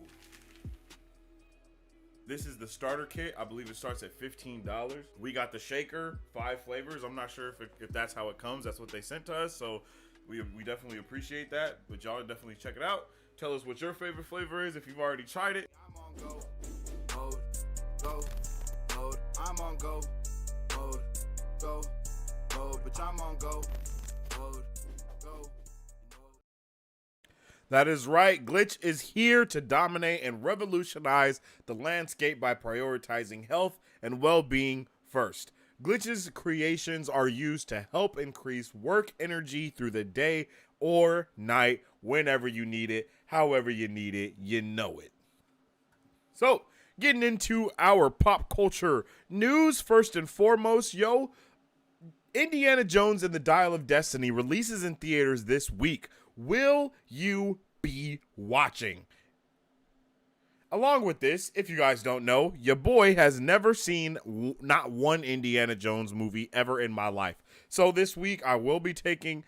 This is the starter kit. I believe it starts at $15. We got the shaker, 5 flavors. I'm not sure if that's how it comes. That's what they sent to us. So we definitely appreciate that. But y'all definitely check it out. Tell us what your favorite flavor is if you've already tried it. I'm on go mode. I'm on go mode. Bitch, I'm on go mode. That is right. Glitch is here to dominate and revolutionize the landscape by prioritizing health and well-being first. Glitch's creations are used to help increase work energy through the day or night, whenever you need it, however you need it, you know it. So, getting into our pop culture news, first and foremost, Indiana Jones and the Dial of Destiny releases in theaters this week. Will you be watching? Along with this, if you guys don't know, your boy has never seen not one Indiana Jones movie ever in my life. So this week, I will be taking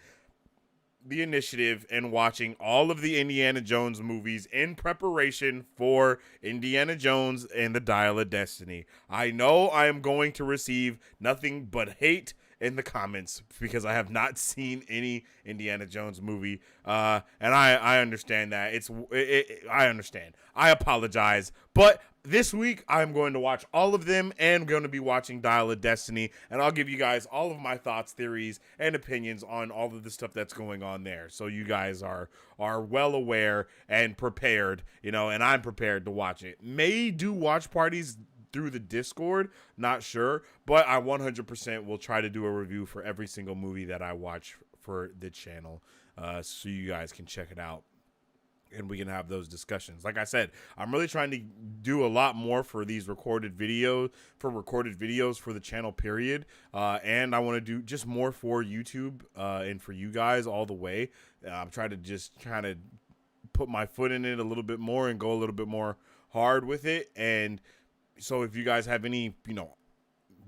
the initiative and watching all of the Indiana Jones movies in preparation for Indiana Jones and the Dial of Destiny. I know I am going to receive nothing but hate in the comments because I have not seen any Indiana Jones movie, and I understand that. I understand. I apologize, but this week I'm going to watch all of them and going to be watching Dial of Destiny, and I'll give you guys all of my thoughts, theories, and opinions on all of the stuff that's going on there, so you guys are well aware and prepared, and I'm prepared to watch it. May do watch parties through the Discord, not sure, but I 100% will try to do a review for every single movie that I watch for the channel, so you guys can check it out and we can have those discussions. Like I said, I'm really trying to do a lot more for these recorded videos for the channel, period, and I want to do just more for YouTube and for you guys all the way. I'm trying to just kind of put my foot in it a little bit more and go a little bit more hard with it. And so if you guys have any,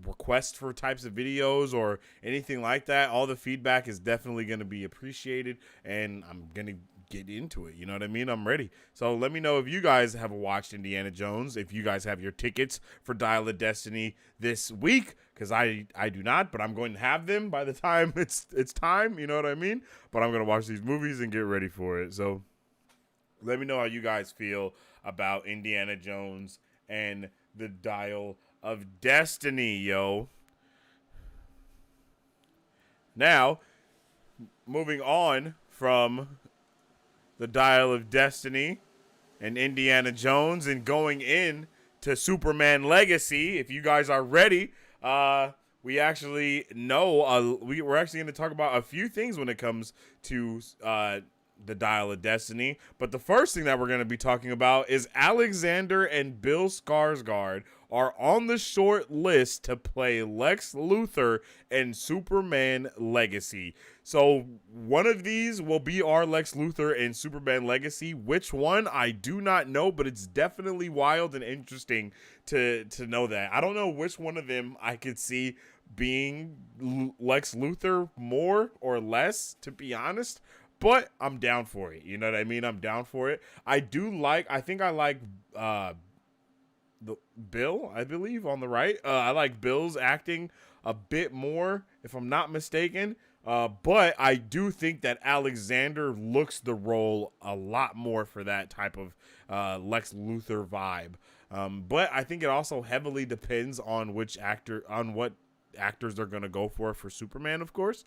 requests for types of videos or anything like that, all the feedback is definitely going to be appreciated, and I'm going to get into it. You know what I mean? I'm ready. So let me know if you guys have watched Indiana Jones, if you guys have your tickets for Dial of Destiny this week, because I do not, but I'm going to have them by the time it's time. You know what I mean? But I'm going to watch these movies and get ready for it. So let me know how you guys feel about Indiana Jones and the Dial of Destiny, yo. Now, moving on from the Dial of Destiny and Indiana Jones and going in to Superman Legacy, if you guys are ready, we actually know we're actually going to talk about a few things when it comes to the Dial of Destiny. But the first thing that we're going to be talking about is Alexander and Bill Skarsgård are on the short list to play Lex Luthor in Superman Legacy. So one of these will be our Lex Luthor in Superman Legacy. Which one, I do not know, but it's definitely wild and interesting to know that. I don't know which one of them I could see being Lex Luthor more or less, to be honest. But I'm down for it. You know what I mean? I'm down for it. I think I like the Bill, I believe, on the right. I like Bill's acting a bit more, if I'm not mistaken. But I do think that Alexander looks the role a lot more for that type of Lex Luthor vibe. But I think it also heavily depends on what actors they're gonna go for Superman, of course.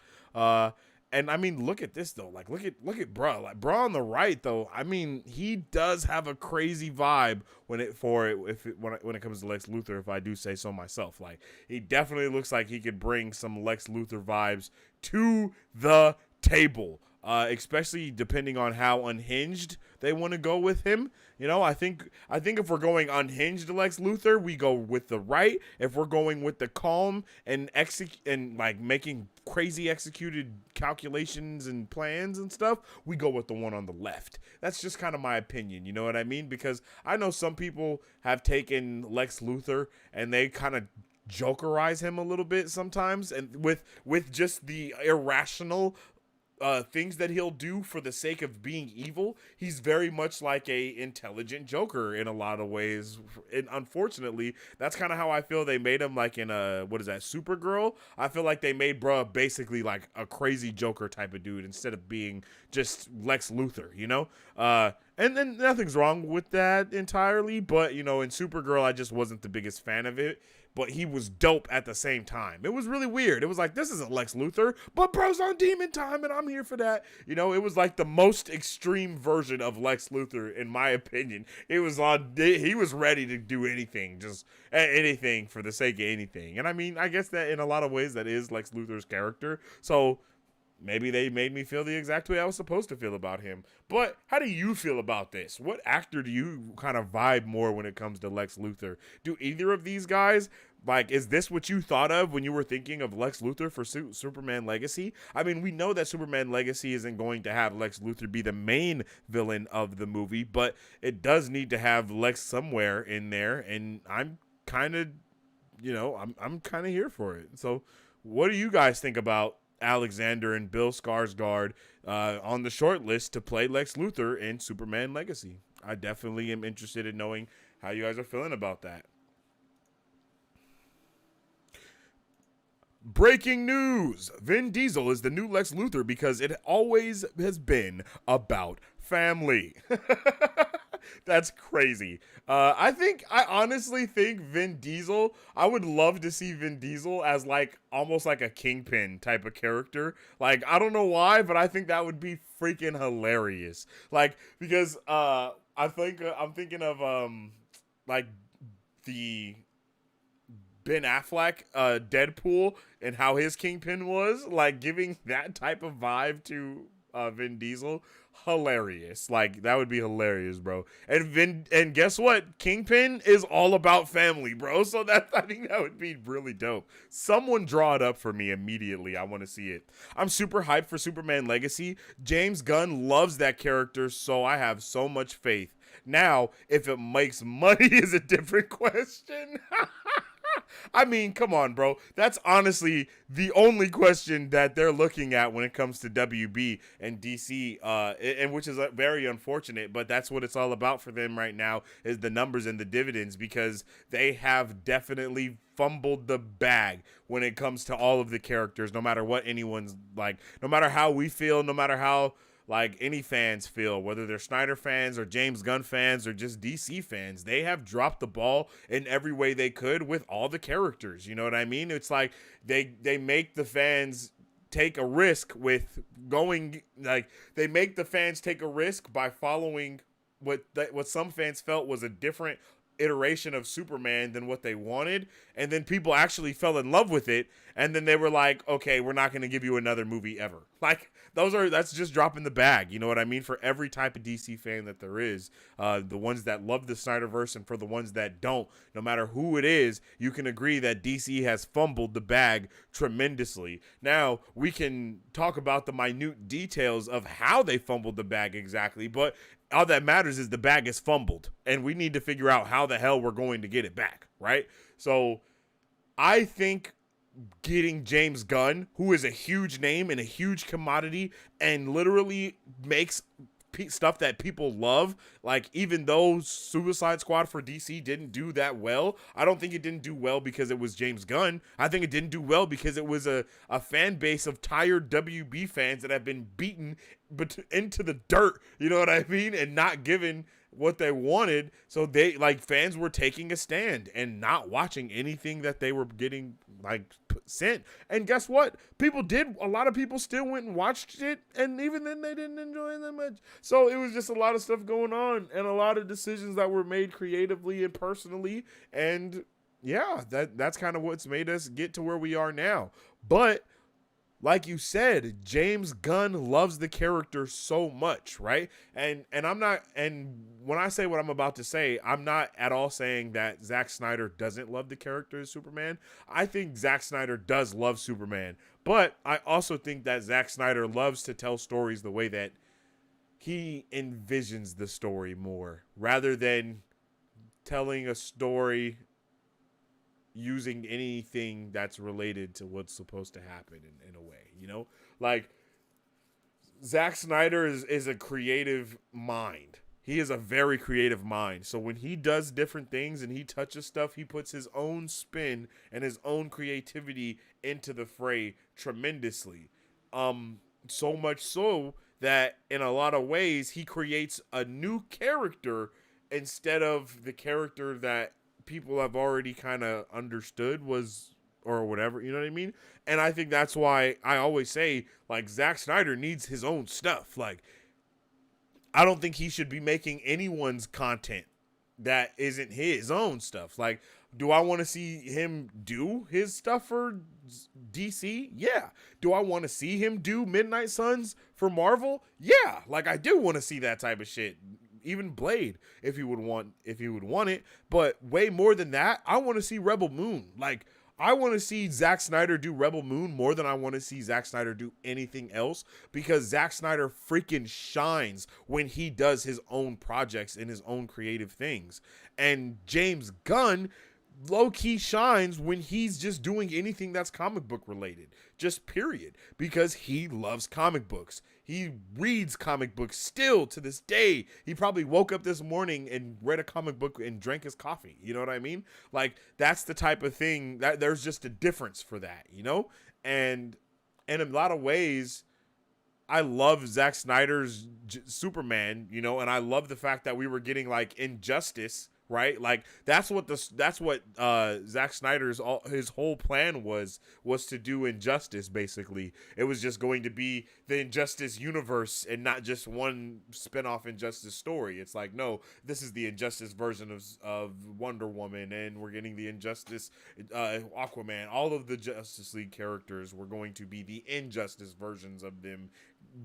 And I mean, look at this though. Like, look at bro. Like, bro on the right though. I mean, he does have a crazy vibe when it comes to Lex Luthor. If I do say so myself, like, he definitely looks like he could bring some Lex Luthor vibes to the table. Especially depending on how unhinged they want to go with him. I think if we're going unhinged Lex Luthor, we go with the right. If we're going with the calm and like making crazy executed calculations and plans and stuff, we go with the one on the left. That's just kind of my opinion, you know what I mean? Because I know some people have taken Lex Luthor and they kind of jokerize him a little bit sometimes, and with just the irrational things that he'll do for the sake of being evil. He's very much like a intelligent Joker in a lot of ways. And unfortunately, that's kind of how I feel they made him, like in Supergirl. I feel like they made bruh basically like a crazy Joker type of dude instead of being just Lex Luthor, and then nothing's wrong with that entirely, but in Supergirl, I just wasn't the biggest fan of it. But he was dope at the same time. It was really weird. It was like, this isn't Lex Luthor, but bro's on demon time, and I'm here for that. It was like the most extreme version of Lex Luthor, in my opinion. He was ready to do anything, just anything for the sake of anything. And I mean, I guess that in a lot of ways that is Lex Luthor's character. So maybe they made me feel the exact way I was supposed to feel about him. But how do you feel about this? What actor do you kind of vibe more when it comes to Lex Luthor? Do either of these guys, like, is this what you thought of when you were thinking of Lex Luthor for Superman Legacy? I mean, we know that Superman Legacy isn't going to have Lex Luthor be the main villain of the movie, but it does need to have Lex somewhere in there, and I'm kind of, I'm kind of here for it. So what do you guys think about Alexander and Bill Skarsgård on the short list to play Lex Luthor in Superman Legacy. I definitely am interested in knowing how you guys are feeling about that. Breaking news! Vin Diesel is the new Lex Luthor because it always has been about family. That's crazy. I honestly think Vin Diesel, I would love to see Vin Diesel as like almost like a Kingpin type of character. Like, I don't know why, but I think that would be freaking hilarious. Like, because I'm thinking of like the Ben Affleck Deadpool and how his Kingpin was, like giving that type of vibe to Vin Diesel. Hilarious. Like, that would be hilarious, bro. And guess what? Kingpin is all about family, bro. So I think that would be really dope. Someone draw it up for me immediately. I want to see it. I'm super hyped for Superman Legacy. James Gunn loves that character, so I have so much faith. Now, if it makes money is a different question. I mean, come on, bro. That's honestly the only question that they're looking at when it comes to WB and DC, and which is very unfortunate, but that's what it's all about for them right now is the numbers and the dividends, because they have definitely fumbled the bag when it comes to all of the characters, no matter what anyone's like, no matter how we feel, no matter how like any fans feel, whether they're Snyder fans or James Gunn fans or just DC fans, they have dropped the ball in every way they could with all the characters. You know what I mean? It's like they make the fans take a risk with going, like they make the fans take a risk by following what some fans felt was a different iteration of Superman than what they wanted, and then people actually fell in love with it, and then they were like, okay, we're not going to give you another movie ever. Like, that's just dropping the bag, you know what I mean, for every type of DC fan that there is, the ones that love the Snyderverse and for the ones that don't, no matter who it is, you can agree that DC has fumbled the bag tremendously. Now, we can talk about the minute details of how they fumbled the bag exactly, but all that matters is the bag is fumbled, and we need to figure out how the hell we're going to get it back, right? So I think getting James Gunn, who is a huge name and a huge commodity and literally makes stuff that people love, like even though Suicide Squad for DC didn't do that well, I don't think it didn't do well because it was James Gunn. I think it didn't do well because it was a fan base of tired WB fans that have been beaten into the dirt, you know what I mean, and not given what they wanted. So they, like, fans were taking a stand and not watching anything that they were getting like sent. And guess what? A lot of people still went and watched it, and even then they didn't enjoy it that much. So it was just a lot of stuff going on and a lot of decisions that were made creatively and personally. And yeah, that's kind of what's made us get to where we are now. But like you said, James Gunn loves the character so much, right? And when I say what I'm about to say, I'm not at all saying that Zack Snyder doesn't love the character of Superman. I think Zack Snyder does love Superman, but I also think that Zack Snyder loves to tell stories the way that he envisions the story more, rather than telling a story using anything that's related to what's supposed to happen in a way, you know? Like, Zack Snyder is a creative mind. He is a very creative mind. So when he does different things and he touches stuff, he puts his own spin and his own creativity into the fray tremendously. So much so that in a lot of ways he creates a new character instead of the character that people have already kind of understood was, or whatever, you know what I mean? And I think that's why I always say, like, Zack Snyder needs his own stuff. Like, I don't think he should be making anyone's content that isn't his own stuff. Like, do I want to see him do his stuff for DC? Yeah. Do I want to see him do Midnight Suns for Marvel? Yeah. Like, I do want to see that type of shit. Even Blade, if he would want it. But way more than that, I want to see Rebel Moon. Like, I want to see Zack Snyder do Rebel Moon more than I want to see Zack Snyder do anything else, because Zack Snyder freaking shines when he does his own projects and his own creative things. And James Gunn low key shines when he's just doing anything that's comic book related, just period, because he loves comic books. He reads comic books still to this day. He probably woke up this morning and read a comic book and drank his coffee. You know what I mean? Like, that's the type of thing that there's just a difference for that, you know? And in a lot of ways, I love Zack Snyder's Superman, you know, and I love the fact that we were getting like Injustice, right? Like that's what Zack Snyder's his whole plan was to do Injustice. Basically, it was just going to be the Injustice universe and not just one spin-off Injustice story. It's like, no, this is the Injustice version of Wonder Woman, and we're getting the Injustice Aquaman. All of the Justice League characters were going to be the Injustice versions of them,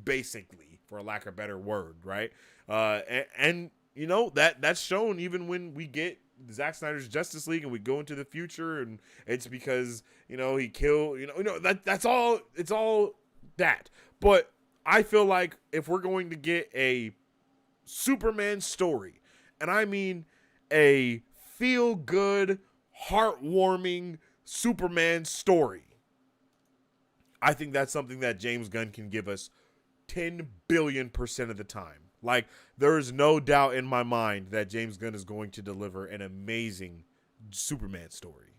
basically, for lack of a better word, right? And you know, that's shown even when we get Zack Snyder's Justice League and we go into the future, and it's because, you know, he killed, you know, that's all, it's all that. But I feel like if we're going to get a Superman story, and I mean a feel-good, heartwarming Superman story, I think that's something that James Gunn can give us 10 billion% of the time. Like, there is no doubt in my mind that James Gunn is going to deliver an amazing Superman story.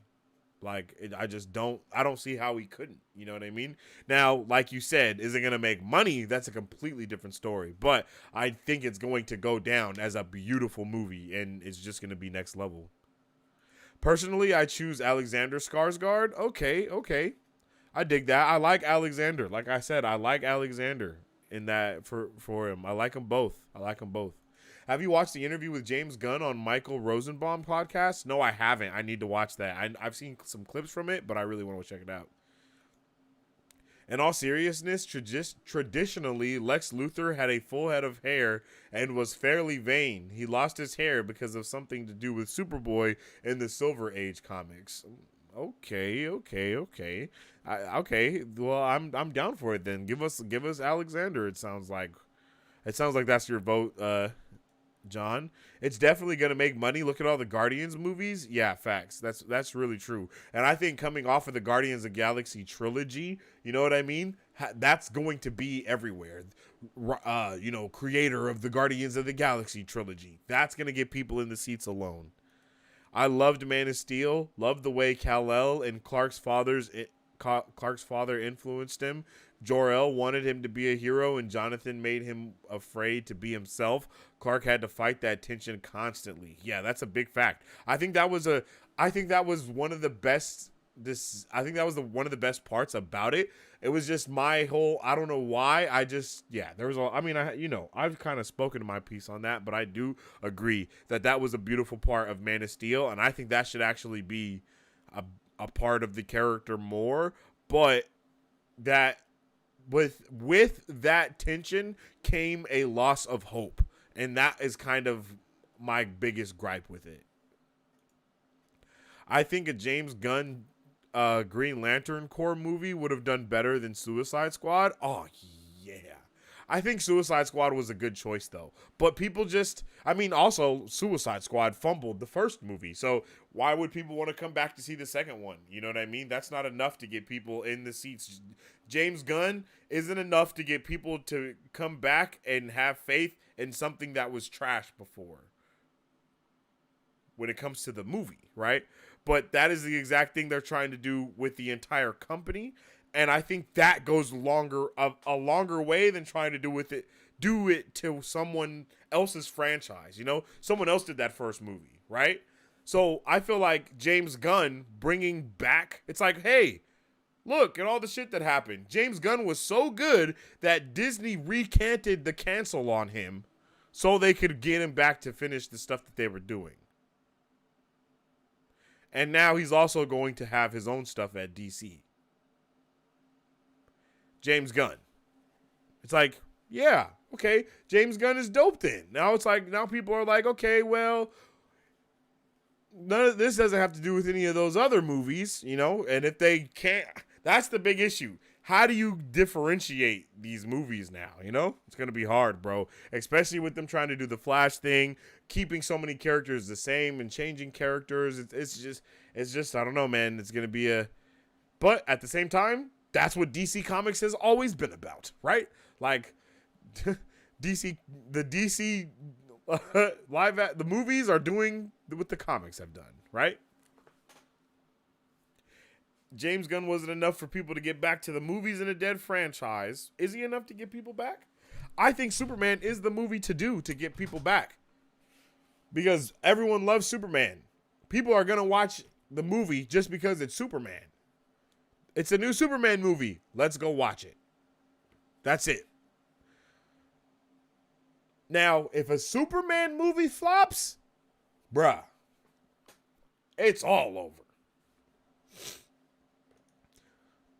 Like, I don't see how he couldn't. You know what I mean? Now, like you said, is it going to make money? That's a completely different story. But I think it's going to go down as a beautiful movie, and it's just going to be next level. Personally, I choose Alexander Skarsgård. Okay. I dig that. I like Alexander. Like I said, I like Alexander in that for him. I like them both. Have you watched the interview with James Gunn on Michael Rosenbaum podcast? No, I haven't. I need to watch that. I've seen some clips from it, but I really want to check it out. In all seriousness, traditionally, Lex Luthor had a full head of hair and was fairly vain. He lost his hair because of something to do with Superboy in the Silver Age comics. Okay. Okay. Well, I'm down for it then. Give us Alexander. It sounds like that's your vote, John. It's definitely gonna make money. Look at all the Guardians movies. Yeah, facts. That's really true. And I think coming off of the Guardians of the Galaxy trilogy, you know what I mean? That's going to be everywhere. You know, creator of the Guardians of the Galaxy trilogy. That's gonna get people in the seats alone. I loved Man of Steel. Loved the way Kal-El and Clark's father influenced him. Jor-El wanted him to be a hero, and Jonathan made him afraid to be himself. Clark had to fight that tension constantly. Yeah, that's a big fact. I think that was one of the best. One of the best parts about it. It was just my whole, I don't know why. I've kind of spoken to my piece on that, but I do agree that was a beautiful part of Man of Steel, and I think that should actually be a part of the character more. But that with that tension came a loss of hope, and that is kind of my biggest gripe with it. I think a James Gunn Green Lantern Corps movie would have done better than Suicide Squad. Oh, yeah. I think Suicide Squad was a good choice, though. But people also, Suicide Squad fumbled the first movie. So why would people want to come back to see the second one? You know what I mean? That's not enough to get people in the seats. James Gunn isn't enough to get people to come back and have faith in something that was trash before. When it comes to the movie, right? But that is the exact thing they're trying to do with the entire company, and I think that goes a longer way than trying to do it to someone else's franchise. You know, someone else did that first movie, right? So I feel like James Gunn bringing back, it's like, hey, look at all the shit that happened. James Gunn was so good that Disney recanted the cancel on him so they could get him back to finish the stuff that they were doing. And now he's also going to have his own stuff at DC. James Gunn. It's like, yeah, okay, James Gunn is dope then. Now it's like, now people are like, okay, well, none of this doesn't have to do with any of those other movies, you know? And if they can't, that's the big issue. how do you differentiate these movies now? You know, it's gonna be hard, bro. Especially with them trying to do the Flash thing, keeping so many characters the same and changing characters. It's just I don't know, man. It's gonna be a, but at the same time, that's what DC Comics has always been about, right? Like DC the movies are doing what the comics have done, right? James Gunn wasn't enough for people to get back to the movies in a dead franchise. Is he enough to get people back? I think Superman is the movie to do to get people back. Because everyone loves Superman. People are going to watch the movie just because it's Superman. It's a new Superman movie. Let's go watch it. That's it. Now, if a Superman movie flops, bruh, it's all over.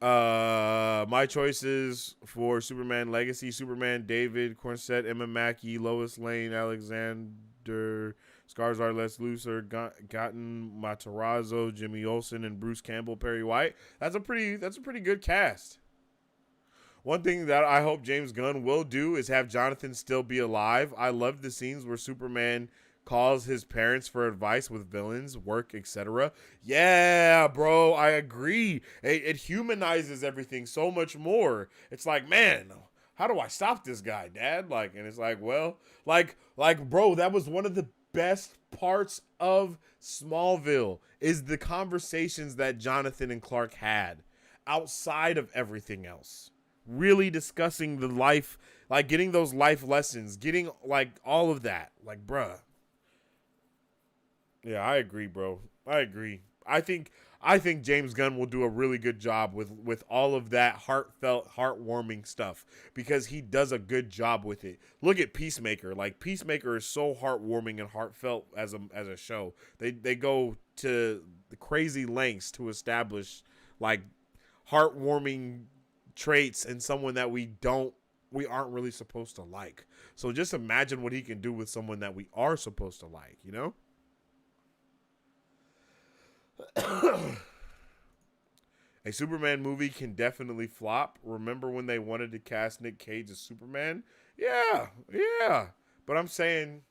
My choices for Superman Legacy: Superman, David Cornsett, Emma Mackey, Lois Lane, Alexander Skarsgård, Les Luthor, Gotten Matarazzo, Jimmy Olsen, and Bruce Campbell, Perry White. That's a pretty good cast. One thing that I hope James Gunn will do is have Jonathan still be alive. I love the scenes where Superman calls his parents for advice with villains, work, etc. Yeah, bro, I agree. It humanizes everything so much more. It's like, man, how do I stop this guy, Dad? Like, and it's like, well, like, bro, that was one of the best parts of Smallville is the conversations that Jonathan and Clark had outside of everything else. Really discussing the life, like getting those life lessons, getting like all of that. Like, bruh. Yeah, I agree, bro. I agree. I think James Gunn will do a really good job with all of that heartfelt, heartwarming stuff because he does a good job with it. Look at Peacemaker. Like, Peacemaker is so heartwarming and heartfelt as a show. They go to the crazy lengths to establish like heartwarming traits in someone that we aren't really supposed to like. So just imagine what he can do with someone that we are supposed to like, you know? A Superman movie can definitely flop. Remember when they wanted to cast Nick Cage as Superman? Yeah. But I'm saying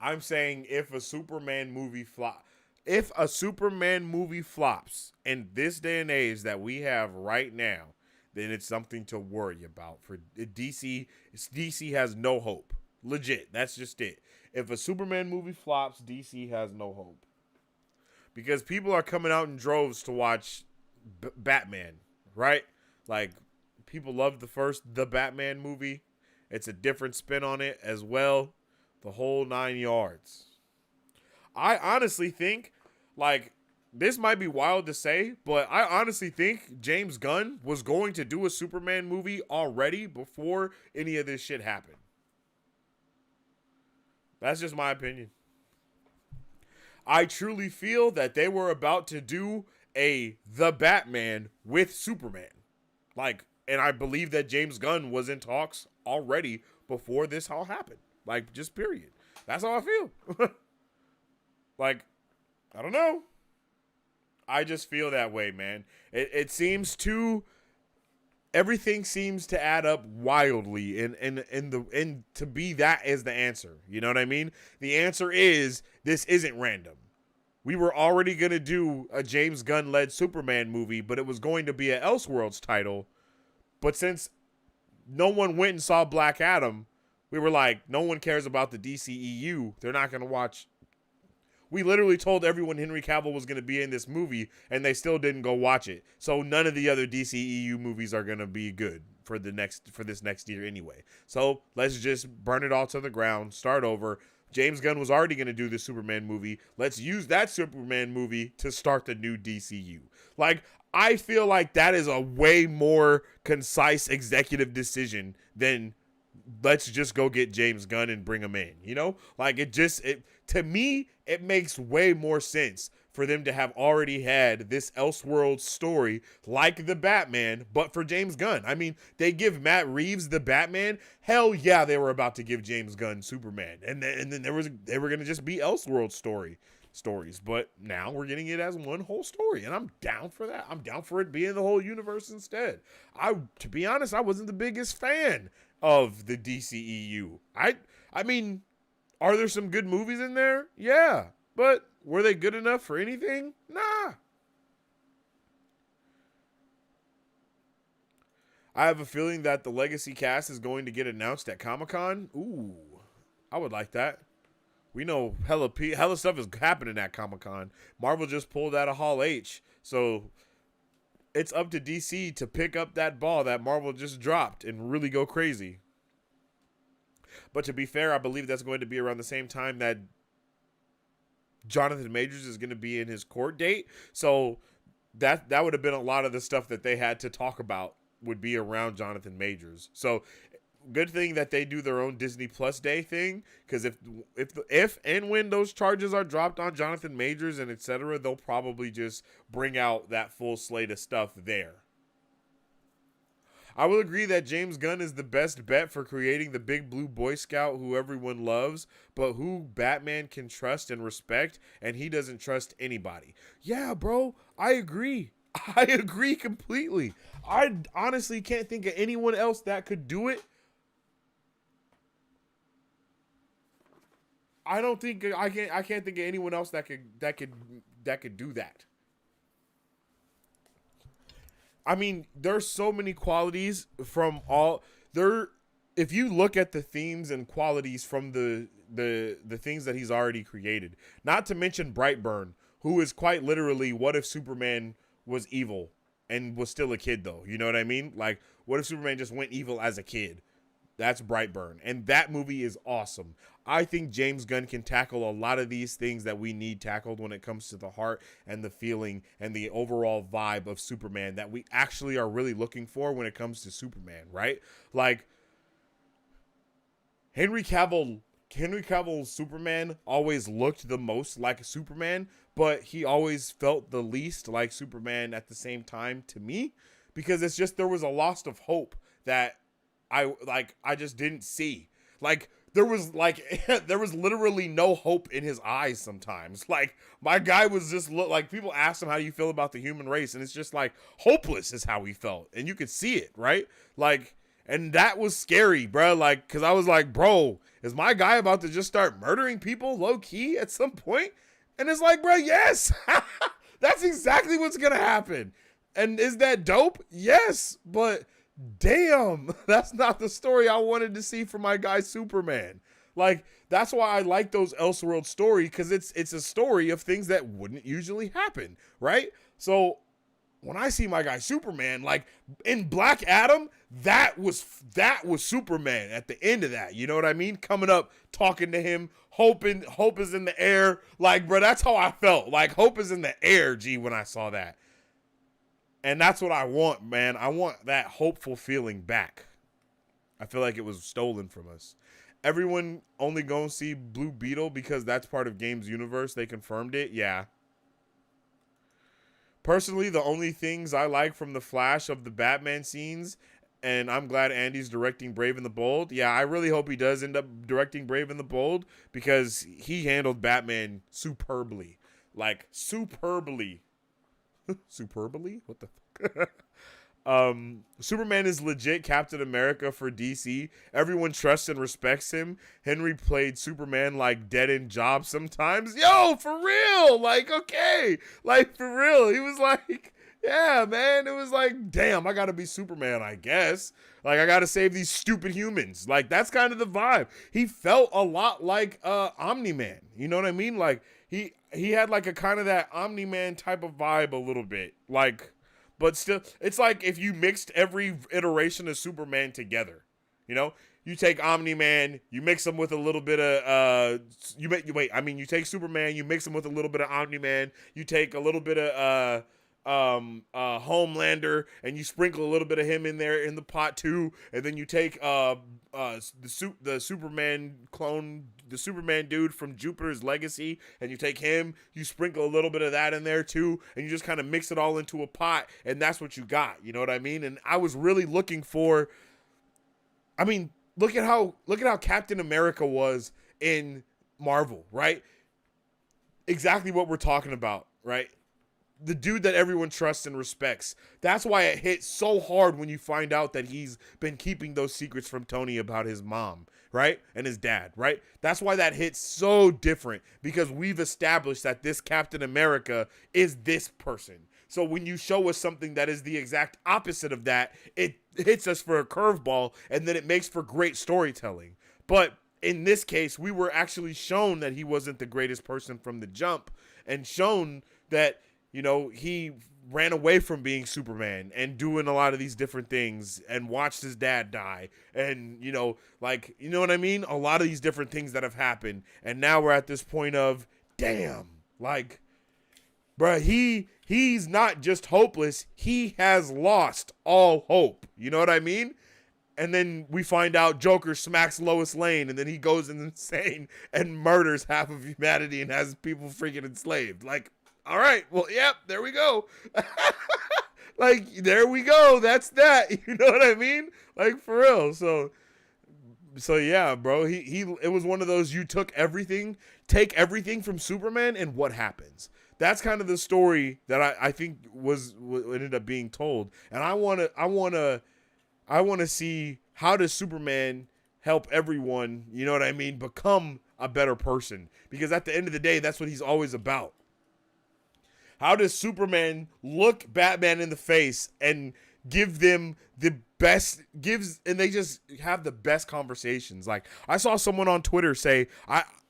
if a Superman movie flops in this day and age that we have right now, then it's something to worry about. For DC, DC has no hope. Legit, that's just it. If a Superman movie flops, DC has no hope. Because people are coming out in droves to watch Batman, right? Like, people love the Batman movie. It's a different spin on it as well. The whole 9 yards. I honestly think, like, this might be wild to say, but I honestly think James Gunn was going to do a Superman movie already before any of this shit happened. That's just my opinion. I truly feel that they were about to do The Batman with Superman. Like, and I believe that James Gunn was in talks already before this all happened. Like, just period. That's how I feel. Like, I don't know. I just feel that way, man. It seems everything seems to add up wildly and to be that is the answer. You know what I mean? The answer is this isn't random. We were already going to do a James Gunn led Superman movie, but it was going to be an Elseworlds title. But since no one went and saw Black Adam, we were like, no one cares about the DCEU. They're not going to watch. We literally told everyone Henry Cavill was going to be in this movie, and they still didn't go watch it. So none of the other DCEU movies are going to be good for this next year anyway. So let's just burn it all to the ground, start over. James Gunn was already going to do the Superman movie. Let's use that Superman movie to start the new DCU. Like, I feel like that is a way more concise executive decision than let's just go get James Gunn and bring him in, you know? Like, to me, it makes way more sense for them to have already had this Elseworlds story like the Batman, but for James Gunn. I mean, they give Matt Reeves the Batman. Hell yeah, they were about to give James Gunn Superman. And then they were going to just be Elseworlds story. stories, but now we're getting it as one whole story, and I'm down for that. I'm down for it being the whole universe instead. To be honest, I wasn't the biggest fan of the DCEU. I mean, are there some good movies in there? Yeah, but were they good enough for anything? Nah. I have a feeling that the Legacy cast is going to get announced at Comic-Con. Ooh, I would like that. We know hella stuff is happening at Comic-Con. Marvel just pulled out of Hall H, so it's up to DC to pick up that ball that Marvel just dropped and really go crazy. But to be fair, I believe that's going to be around the same time that Jonathan Majors is going to be in his court date. So that would have been a lot of the stuff that they had to talk about would be around Jonathan Majors. So good thing that they do their own Disney Plus Day thing, because if and when those charges are dropped on Jonathan Majors and etc., they'll probably just bring out that full slate of stuff there. I will agree that James Gunn is the best bet for creating the big blue Boy Scout who everyone loves, but who Batman can trust and respect, and he doesn't trust anybody. Yeah, bro, I agree. I agree completely. I honestly can't think of anyone else that could do it. I can't think of anyone else that could do that. I mean, there's so many qualities from all there. If you look at the themes and qualities from the things that he's already created, not to mention Brightburn, who is quite literally, what if Superman was evil and was still a kid though? You know what I mean? Like, what if Superman just went evil as a kid? That's Brightburn. And that movie is awesome. I think James Gunn can tackle a lot of these things that we need tackled when it comes to the heart and the feeling and the overall vibe of Superman that we actually are really looking for when it comes to Superman, right? Like, Henry Cavill's Superman always looked the most like Superman, but he always felt the least like Superman at the same time to me, because it's just there was a loss of hope that I just didn't see. Like, there was literally no hope in his eyes sometimes. Like, my guy was just like, people asked him, how do you feel about the human race? And it's just like, hopeless is how he felt. And you could see it, right? Like, and that was scary, bro. Like, cause I was like, bro, is my guy about to just start murdering people low key at some point? And it's like, bro, yes, that's exactly what's going to happen. And is that dope? Yes, but damn, that's not the story I wanted to see for my guy Superman. Like, that's why I like those Elseworlds stories, because it's a story of things that wouldn't usually happen, right? So when I see my guy Superman, like in Black Adam, that was Superman at the end of that. You know what I mean? Coming up, talking to him, hope is in the air. Like, bro, that's how I felt. Like, hope is in the air, G, when I saw that. And that's what I want, man. I want that hopeful feeling back. I feel like it was stolen from us. Everyone only gonna see Blue Beetle because that's part of Games Universe. They confirmed it. Yeah. Personally, the only things I like from the Flash of the Batman scenes, and I'm glad Andy's directing Brave and the Bold. Yeah, I really hope he does end up directing Brave and the Bold, because he handled Batman superbly. Like, superbly. Superbly? What the fuck? Superman is legit Captain America for DC. Everyone trusts and respects him. Henry played Superman like dead end job sometimes. Yo, for real. Like, okay. Like, for real. He was like, yeah, man. It was like, damn, I gotta be Superman, I guess. Like, I gotta save these stupid humans. Like, that's kind of the vibe. He felt a lot like Omni-Man. You know what I mean? Like, he had like a kind of that Omni-Man type of vibe a little bit. Like, but still, it's like if you mixed every iteration of Superman together. You know, you take Omni-Man, you mix him with a little bit of you take Superman, you mix him with a little bit of Omni-Man, you take a little bit of Homelander, and you sprinkle a little bit of him in there in the pot too, and then you take the Superman clone, the Superman dude from Jupiter's Legacy, and you take him, you sprinkle a little bit of that in there too, and you just kind of mix it all into a pot, and that's what you got. You know what I mean? And I was really looking for, I mean, look at how Captain America was in Marvel, right? exactly what we're talking about, right? The dude that everyone trusts and respects. That's why it hit so hard when you find out that he's been keeping those secrets from Tony about his mom, right? And his dad, right? That's why that hits so different, because we've established that this Captain America is this person. So when you show us something that is the exact opposite of that, it hits us for a curveball, and then it makes for great storytelling. But in this case, we were actually shown that he wasn't the greatest person from the jump, and shown that, you know, he ran away from being Superman and doing a lot of these different things and watched his dad die. And, you know, like, you know what I mean? A lot of these different things that have happened. And now we're at this point of, damn, like, bruh, he's not just hopeless. He has lost all hope. You know what I mean? And then we find out Joker smacks Lois Lane, and then he goes insane and murders half of humanity and has people freaking enslaved. Like, all right, well, yep, there we go. Like, there we go. That's that. You know what I mean? Like, for real. So yeah, bro. It was one of those, you take everything from Superman, and what happens? That's kind of the story that I think was ended up being told. And I wanna see, how does Superman help everyone, you know what I mean, become a better person? Because at the end of the day, that's what he's always about. How does Superman look Batman in the face and give them the best, and they just have the best conversations? Like, I saw someone on Twitter say,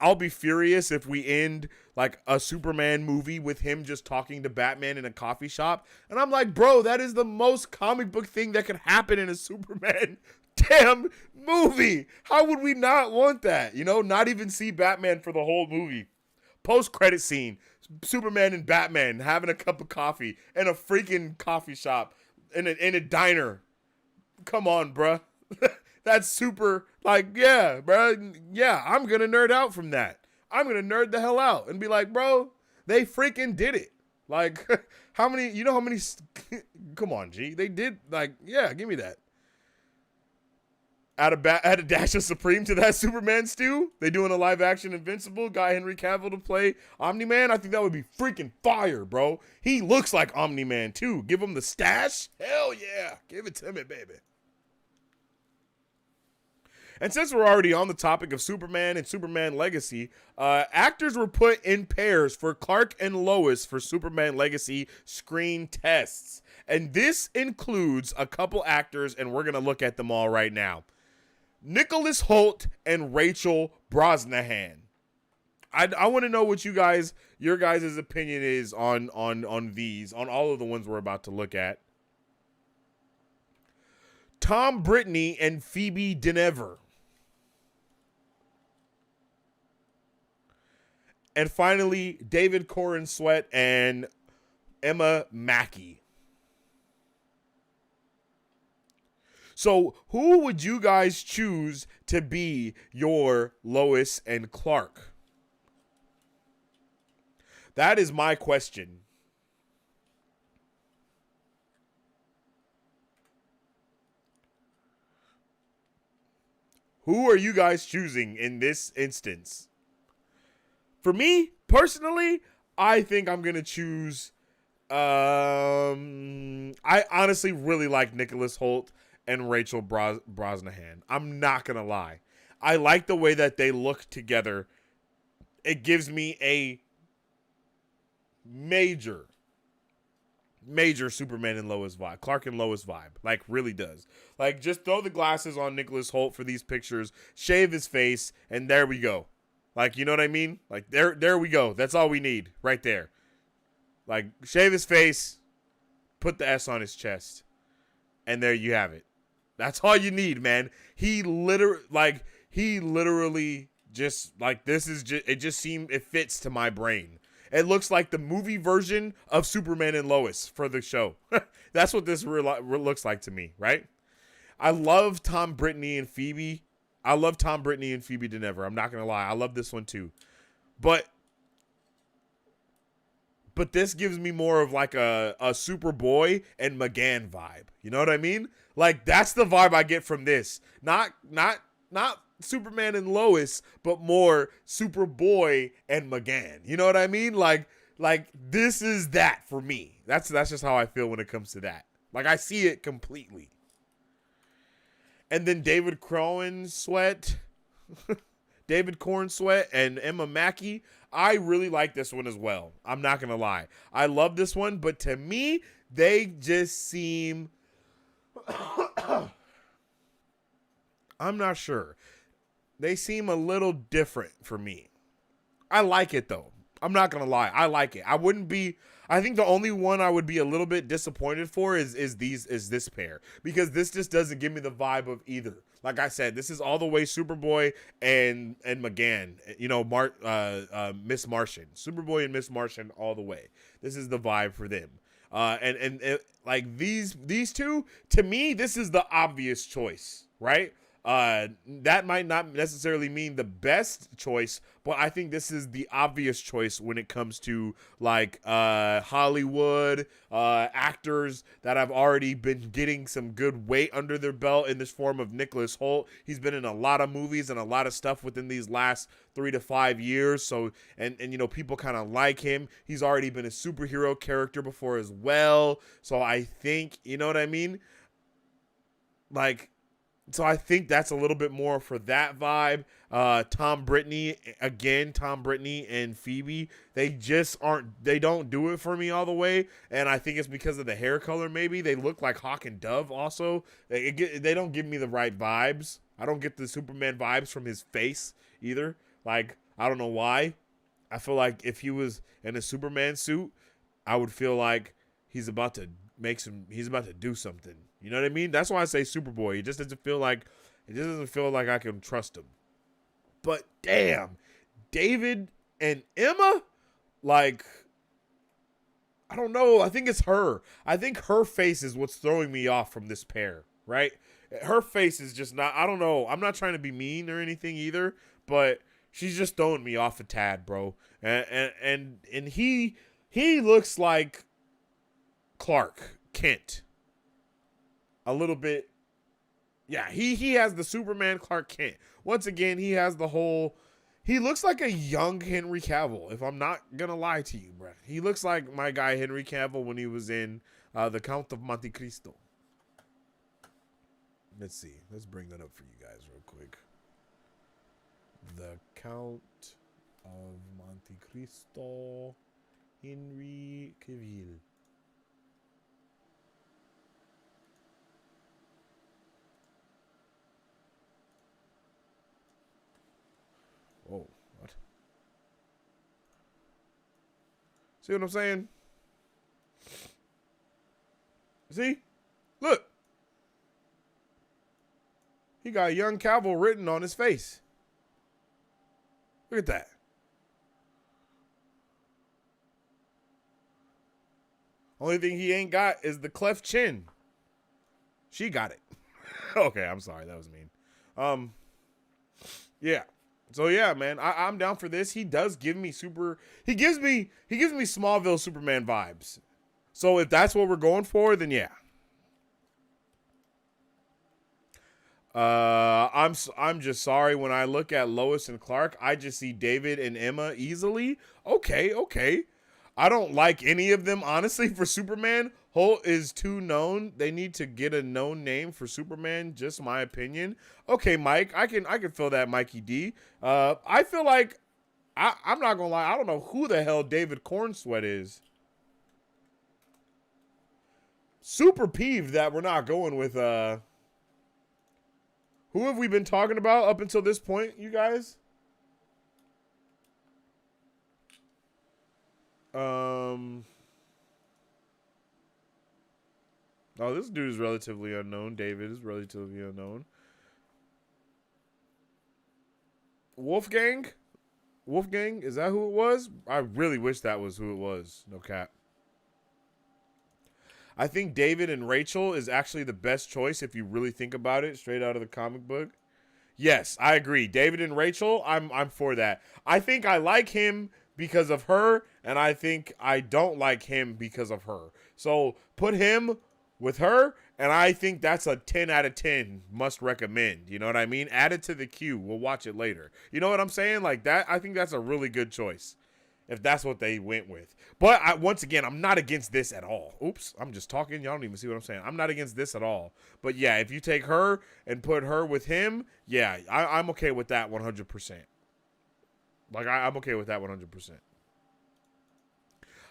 I'll be furious if we end like a Superman movie with him just talking to Batman in a coffee shop. And I'm like, bro, that is the most comic book thing that could happen in a Superman damn movie. How would we not want that? You know, not even see Batman for the whole movie. Post-credit scene, Superman and Batman having a cup of coffee in a freaking coffee shop, in a diner. Come on, bruh. That's super, like, yeah, bruh. Yeah, I'm going to nerd out from that. I'm going to nerd the hell out and be like, bro, they freaking did it. Like, how many, come on, G. They did, like, yeah, give me that. Add a dash of Supreme to that Superman stew. They doing a live action Invincible. Guy Henry Cavill to play Omni-Man. I think that would be freaking fire, bro. He looks like Omni-Man too. Give him the stash. Hell yeah. Give it to me, baby. And since we're already on the topic of Superman and Superman Legacy, actors were put in pairs for Clark and Lois for Superman Legacy screen tests. And this includes a couple actors, and we're going to look at them all right now. Nicholas Hoult and Rachel Brosnahan. I want to know what your guys' opinion is on all of the ones we're about to look at. Tom Brittney and Phoebe Denever. And finally, David Corn Sweat and Emma Mackey. So who would you guys choose to be your Lois and Clark? That is my question. Who are you guys choosing in this instance? For me, personally, I think I'm going to choose... I honestly really like Nicholas Hoult and Rachel Brosnahan. I'm not going to lie. I like the way that they look together. It gives me a major Superman and Lois vibe. Clark and Lois vibe. Like, really does. Like, just throw the glasses on Nicholas Hoult for these pictures, shave his face, and there we go. Like, you know what I mean? Like, there we go. That's all we need right there. Like, shave his face, put the S on his chest, and there you have it. That's all you need, man. He literally just, like, it fits to my brain. It looks like the movie version of Superman and Lois for the show. That's what this looks like to me, right? I love Tom Brittney and Phoebe. I love Tom Brittney and Phoebe Denever. I'm not going to lie. I love this one too. But this gives me more of like a Superboy and McGann vibe. You know what I mean? Like, that's the vibe I get from this. Not Superman and Lois, but more Superboy and McGann. You know what I mean? Like this is that for me. That's just how I feel when it comes to that. Like I see it completely. And then David Corn Sweat and Emma Mackey. I really like this one as well. I'm not going to lie. I love this one, but to me, they just seem... I'm not sure. They seem a little different for me. I like it, though. I'm not going to lie. I like it. I think the only one I would be a little bit disappointed for is this pair. Because this just doesn't give me the vibe of either. Like I said, this is all the way Superboy and McGann. You know, Miss Martian. Superboy and Miss Martian all the way. This is the vibe for them. Like these two, to me, this is the obvious choice, right? That might not necessarily mean the best choice, but I think this is the obvious choice when it comes to like Hollywood actors that have already been getting some good weight under their belt in this form of Nicholas Hoult. He's been in a lot of movies and a lot of stuff within these last 3 to 5 years. So, and you know, people kind of like him. He's already been a superhero character before as well. So I think, you know what I mean? Like, so I think that's a little bit more for that vibe. Tom Brittany and Phoebe, they don't do it for me all the way. And I think it's because of the hair color maybe. They look like Hawk and Dove also. They don't give me the right vibes. I don't get the Superman vibes from his face either. Like, I don't know why. I feel like if he was in a Superman suit, I would feel like he's about to do something. You know what I mean? That's why I say Superboy. It just doesn't feel like I can trust him. But damn, David and Emma, like, I don't know. I think it's her. I think her face is what's throwing me off from this pair, right? Her face is just not, I don't know. I'm not trying to be mean or anything either, but she's just throwing me off a tad, bro. And he looks like Clark Kent. A little bit. Yeah, he has the Superman Clark Kent. Once again, he looks like a young Henry Cavill, if I'm not going to lie to you, bro. He looks like my guy Henry Cavill when he was in The Count of Monte Cristo. Let's see. Let's bring that up for you guys real quick. The Count of Monte Cristo, Henry Cavill. Oh, what? See what I'm saying? See? Look. He got young Cavill written on his face. Look at that. Only thing he ain't got is the cleft chin. She got it. Okay, I'm sorry. That was mean. Yeah. So yeah, man, I'm down for this. He does give me he gives me Smallville Superman vibes. So if that's what we're going for, then yeah. I'm just sorry when I look at Lois and Clark, I just see David and Emma easily. Okay. I don't like any of them, honestly, for Superman. Holt is too known. They need to get a known name for Superman, just my opinion. Okay, Mike, I can feel that, Mikey D. I feel like, I'm not going to lie, I don't know who the hell David Cornsweat is. Super peeved that we're not going with, who have we been talking about up until this point, you guys? Oh, this dude is relatively unknown. David is relatively unknown. Wolfgang? Is that who it was? I really wish that was who it was. No cap. I think David and Rachel is actually the best choice if you really think about it, straight out of the comic book. Yes, I agree. David and Rachel, I'm for that. I think I like him because of her, and I think I don't like him because of her. So put him with her, And I think that's a 10 out of 10 must recommend. You know what I mean? Add it to the queue. We'll watch it later. You know what I'm saying? Like that, I think that's a really good choice if that's what they went with. But once again, I'm not against this at all. Oops, I'm just talking. Y'all don't even see what I'm saying. I'm not against this at all. But yeah, if you take her and put her with him, yeah, I'm okay with that 100%. Like, I'm okay with that 100%.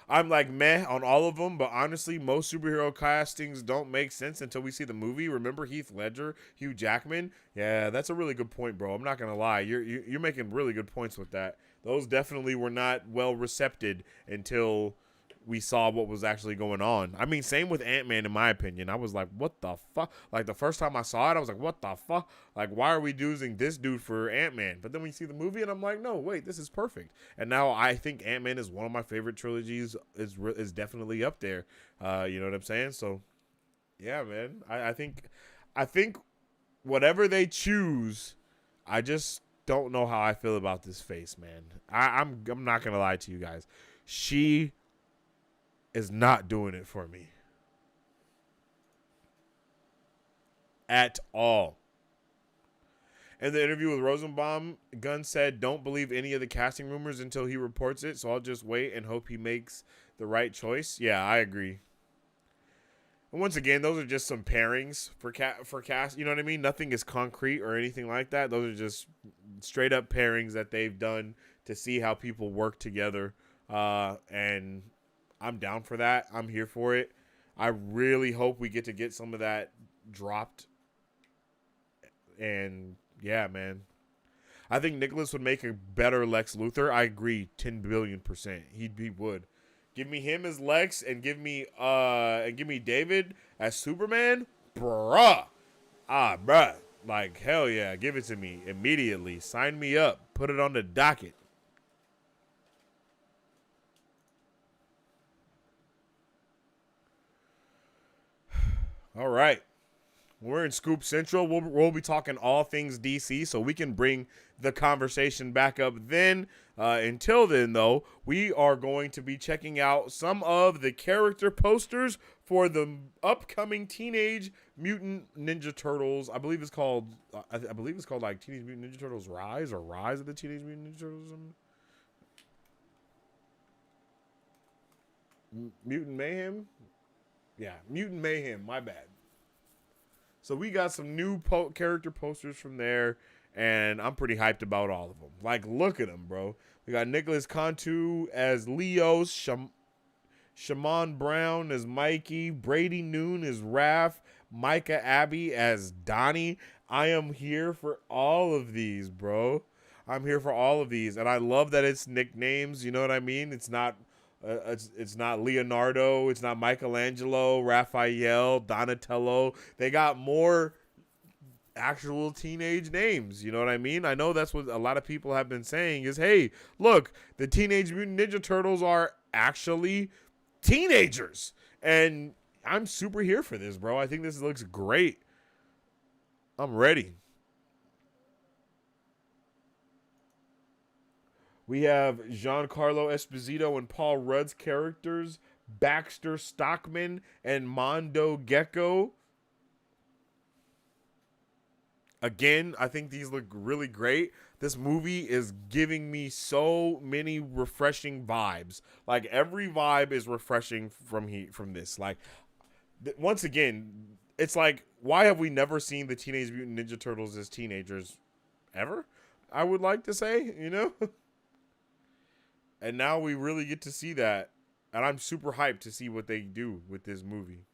I'm like meh on all of them, but honestly, most superhero castings don't make sense until we see the movie. Remember Heath Ledger, Hugh Jackman? Yeah, that's a really good point, bro. I'm not gonna lie, you're making really good points with that. Those definitely were not well received until we saw what was actually going on. I mean, same with Ant-Man, in my opinion. I was like, what the fuck? Like, the first time I saw it, I was like, what the fuck? Like, why are we using this dude for Ant-Man? But then we see the movie, and I'm like, no, wait, this is perfect. And now I think Ant-Man is one of my favorite trilogies, is definitely up there. You know what I'm saying? So, yeah, man. I think whatever they choose, I just don't know how I feel about this face, man. I'm not going to lie to you guys. She is not doing it for me at all. In the interview with Rosenbaum, Gunn said, "Don't believe any of the casting rumors until he reports it, so I'll just wait and hope he makes the right choice." Yeah, I agree. And once again, those are just some pairings for cast. You know what I mean? Nothing is concrete or anything like that. Those are just straight up pairings that they've done to see how people work together. And I'm down for that. I'm here for it. I really hope we get some of that dropped. And yeah, man. I think Nicholas would make a better Lex Luthor. I agree 10 billion%. He would. Give me him as Lex and give me David as Superman. Bruh. Bruh. Like, hell yeah. Give it to me immediately. Sign me up. Put it on the docket. All right. We're in Scoop Central. We'll be talking all things DC, so we can bring the conversation back up then. Until then, though, we are going to be checking out some of the character posters for the upcoming Teenage Mutant Ninja Turtles. I believe it's called like Teenage Mutant Ninja Turtles Rise or Rise of the Teenage Mutant Ninja Turtles. Mutant Mayhem? Yeah, Mutant Mayhem. My bad. So we got some new character posters from there, and I'm pretty hyped about all of them. Like, look at them, bro. We got Nicholas Cantu as Leo, Shaman Brown as Mikey, Brady Noon as Raph, Micah Abbey as Donnie. I am here for all of these, bro. I'm here for all of these, and I love that it's nicknames. You know what I mean? It's not Leonardo, it's not Michelangelo, Raphael, Donatello. They got more actual teenage names. You know what I mean? I know that's what a lot of people have been saying is, hey, look, the Teenage Mutant Ninja Turtles are actually teenagers. And I'm super here for this, bro. I think this looks great. I'm ready. We have Giancarlo Esposito and Paul Rudd's characters, Baxter Stockman and Mondo Gecko. Again, I think these look really great. This movie is giving me so many refreshing vibes. Like, every vibe is refreshing from this. Like, once again, it's like, why have we never seen the Teenage Mutant Ninja Turtles as teenagers ever? I would like to say, you know? And now we really get to see that. And I'm super hyped to see what they do with this movie.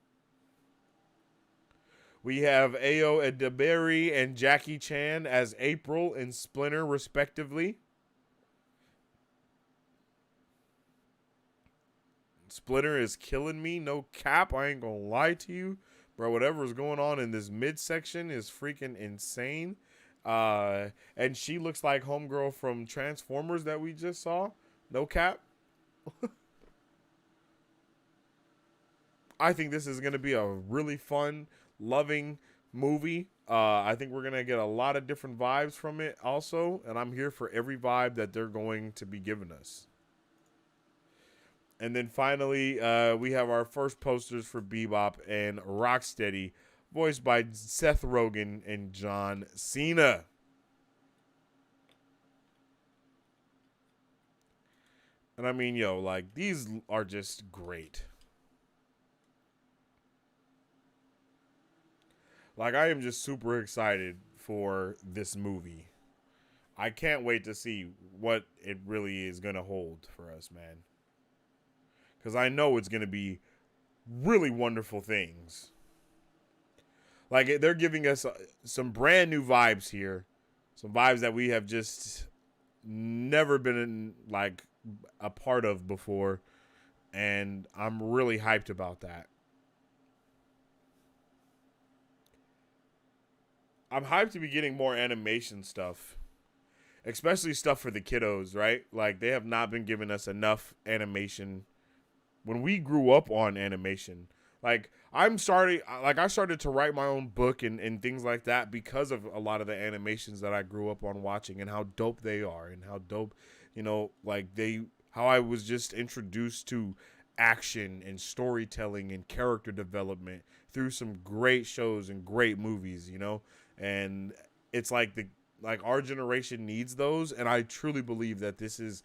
We have Ayo Edebiri and Jackie Chan as April and Splinter, respectively. Splinter is killing me. No cap. I ain't gonna lie to you. Bro, whatever is going on in this midsection is freaking insane. And she looks like homegirl from Transformers that we just saw. No cap. I think this is going to be a really fun, loving movie. I think we're going to get a lot of different vibes from it also. And I'm here for every vibe that they're going to be giving us. And then finally, we have our first posters for Bebop and Rocksteady, voiced by Seth Rogen and John Cena. And I mean, yo, like, these are just great. Like, I am just super excited for this movie. I can't wait to see what it really is going to hold for us, man. Because I know it's going to be really wonderful things. Like, they're giving us some brand new vibes here. Some vibes that we have just never been in, like, a part of before. And I'm really hyped about that. I'm hyped to be getting more animation stuff. Especially stuff for the kiddos, right? Like, they have not been giving us enough animation. When we grew up on animation, like, I started to write my own book and things like that because of a lot of the animations that I grew up on watching and how dope they are and how dope, like how I was just introduced to action and storytelling and character development through some great shows and great movies, and it's like our generation needs those, and I truly believe that this is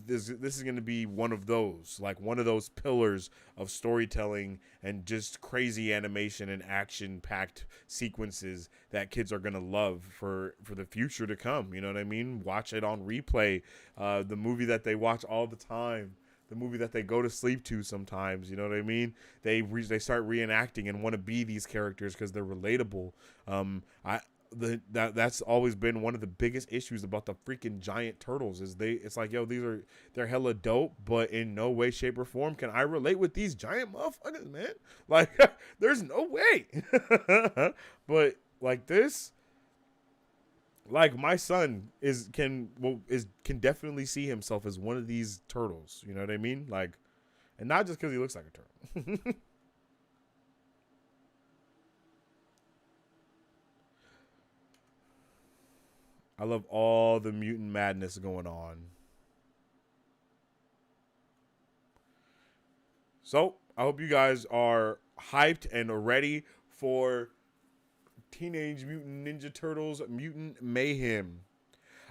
this is going to be one of those, like one of those pillars of storytelling and just crazy animation and action packed sequences that kids are going to love for the future to come. You know what I mean? Watch it on replay. The movie that they watch all the time, the movie that they go to sleep to sometimes, you know what I mean? They start reenacting and want to be these characters because they're relatable. That's always been one of the biggest issues about the freaking giant turtles is it's like, yo, they're hella dope, but in no way, shape, or form can I relate with these giant motherfuckers, man. Like, there's no way. But like this, like, my son can definitely see himself as one of these turtles. You know what I mean? Like, and not just because he looks like a turtle. I love all the mutant madness going on. So, I hope you guys are hyped and ready for Teenage Mutant Ninja Turtles Mutant Mayhem.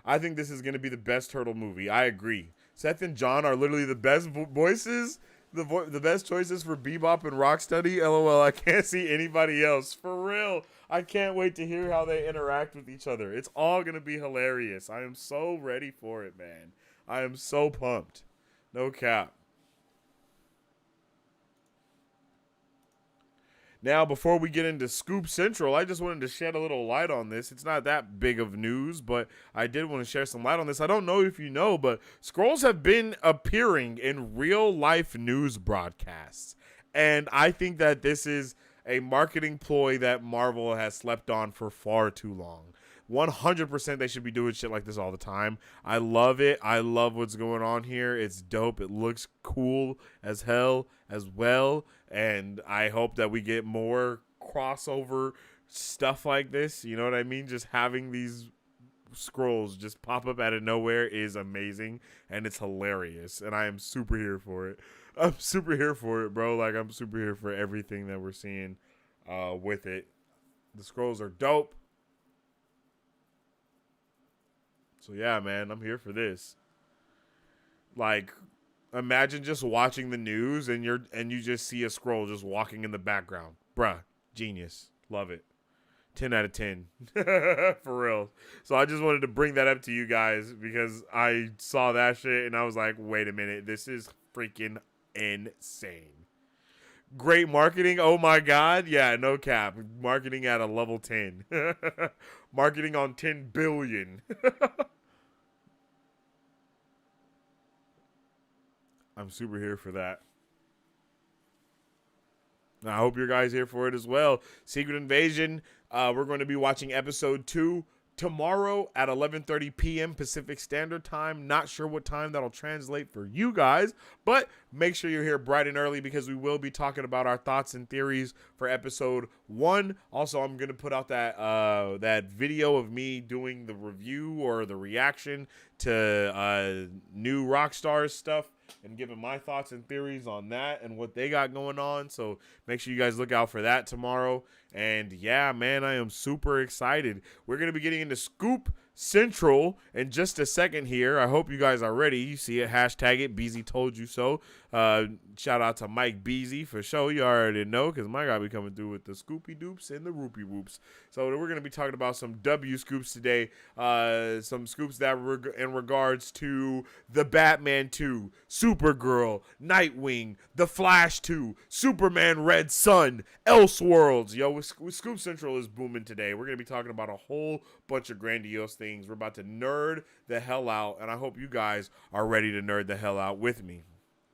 I think this is going to be the best turtle movie. I agree. Seth and John are literally the best voices, the best choices for Bebop and Rocksteady. LOL, I can't see anybody else. For real. I can't wait to hear how they interact with each other. It's all going to be hilarious. I am so ready for it, man. I am so pumped. No cap. Now, before we get into Scoop Central, I just wanted to shed a little light on this. It's not that big of news, but I did want to share some light on this. I don't know if you know, but Skrulls have been appearing in real-life news broadcasts. And I think that this is a marketing ploy that Marvel has slept on for far too long. 100% they should be doing shit like this all the time. I love it. I love what's going on here. It's dope. It looks cool as hell as well. And I hope that we get more crossover stuff like this. You know what I mean? Just having these Skrulls just pop up out of nowhere is amazing. And it's hilarious. And I am super here for it. I'm super here for it, bro. Like, I'm super here for everything that we're seeing with it. The Skrulls are dope. So yeah, man, I'm here for this. Like, imagine just watching the news and you just see a Skrull just walking in the background. Bruh, genius. Love it. 10 out of 10. For real. So I just wanted to bring that up to you guys because I saw that shit and I was like, wait a minute, this is freaking insane. Great marketing. Oh my God. Yeah, no cap. Marketing at a level 10. Marketing on 10 billion. I'm super here for that. I hope you guys here for it as well. Secret Invasion. We're going to be watching episode 2 tomorrow at 11:30 p.m. Pacific Standard Time. Not sure what time that'll translate for you guys, but make sure you're here bright and early because we will be talking about our thoughts and theories for episode 1. Also, I'm going to put out that video of me doing the review or the reaction to new Rockstar stuff and giving my thoughts and theories on that and what they got going on. So make sure you guys look out for that tomorrow. And yeah, man, I am super excited. We're going to be getting into Scoop Central in just a second here. I hope you guys are ready. You see it, hashtag it, Beezy told you so. Shout out to Mike Beezy for sure. You already know, because Mike got be coming through with the Scoopy Doops and the Roopy Whoops. So we're going to be talking about some W scoops today. Some scoops that were in regards to the Batman 2, Supergirl, Nightwing, The Flash 2, Superman Red Sun, Elseworlds. Yo, with Scoop Central is booming today. We're going to be talking about a whole bunch of grandiose things. We're about to nerd the hell out, and I hope you guys are ready to nerd the hell out with me.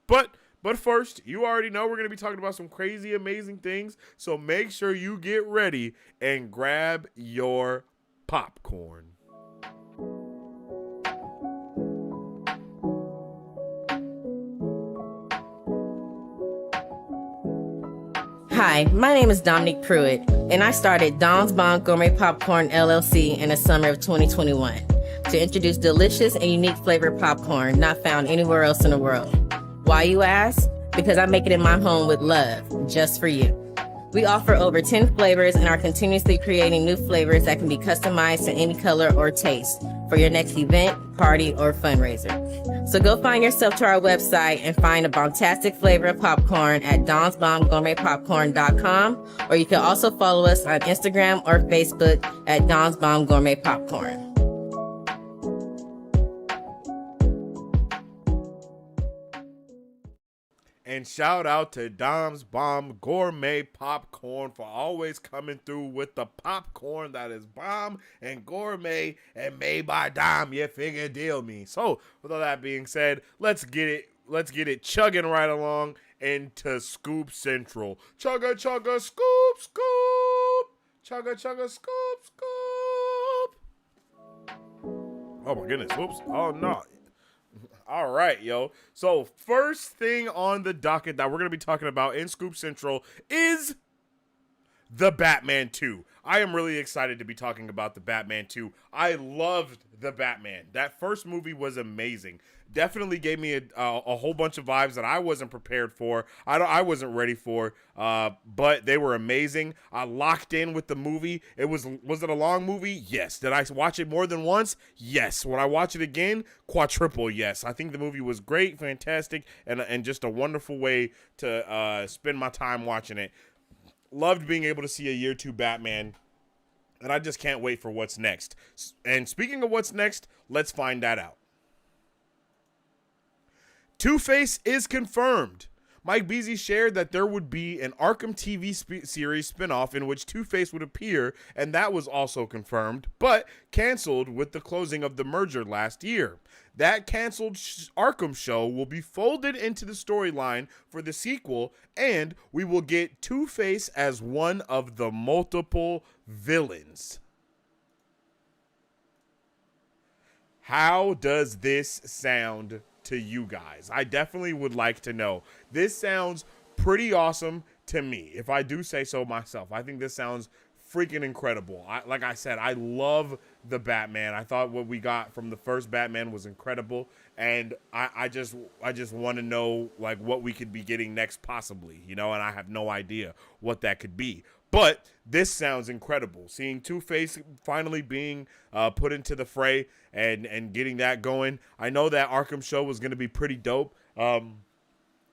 But first, you already know we're going to be talking about some crazy, amazing things, so make sure you get ready and grab your popcorn. Hi, my name is Dominique Pruitt, and I started Don's Bomb Gourmet Popcorn LLC in the summer of 2021 to introduce delicious and unique flavored popcorn not found anywhere else in the world. Why, you ask? Because I make it in my home with love, just for you. We offer over 10 flavors and are continuously creating new flavors that can be customized to any color or taste for your next event, party, or fundraiser. So go find yourself to our website and find a bombastic flavor of popcorn at donsbombgourmetpopcorn.com, or you can also follow us on Instagram or Facebook at Don's Bomb Gourmet Popcorn. And shout out to Dom's Bomb Gourmet Popcorn for always coming through with the popcorn that is bomb and gourmet and made by Dom. You figure deal me. So with all that being said, let's get it chugging right along into Scoop Central. Chugga chugga scoop scoop. Chugga chugga scoop scoop. Oh my goodness. Whoops. Oh no. All right, yo. So first thing on the docket that we're going to be talking about in Scoop Central is the Batman 2. I am really excited to be talking about the Batman 2. I loved the Batman. That first movie was amazing. Definitely gave me a whole bunch of vibes that I wasn't prepared for. I wasn't ready for, but they were amazing. I locked in with the movie. Was it a long movie? Yes. Did I watch it more than once? Yes. Would I watch it again? Quadruple yes. I think the movie was great, fantastic, and just a wonderful way to spend my time watching it. Loved being able to see a year 2 Batman, and I just can't wait for what's next. And speaking of what's next, let's find that out. Two-Face is confirmed. Mike Beasley shared that there would be an Arkham TV series spinoff in which Two-Face would appear, and that was also confirmed, but canceled with the closing of the merger last year. That canceled Arkham show will be folded into the storyline for the sequel, and we will get Two-Face as one of the multiple villains. How does this sound to you guys? I definitely would like to know. This sounds pretty awesome to me, if I do say so myself. I think this sounds freaking incredible. Like I said, I love the Batman. I thought what we got from the first Batman was incredible, and I just want to know like what we could be getting next, possibly, and I have no idea what that could be. But this sounds incredible. Seeing Two-Face finally being put into the fray and getting that going. I know that Arkham show was going to be pretty dope.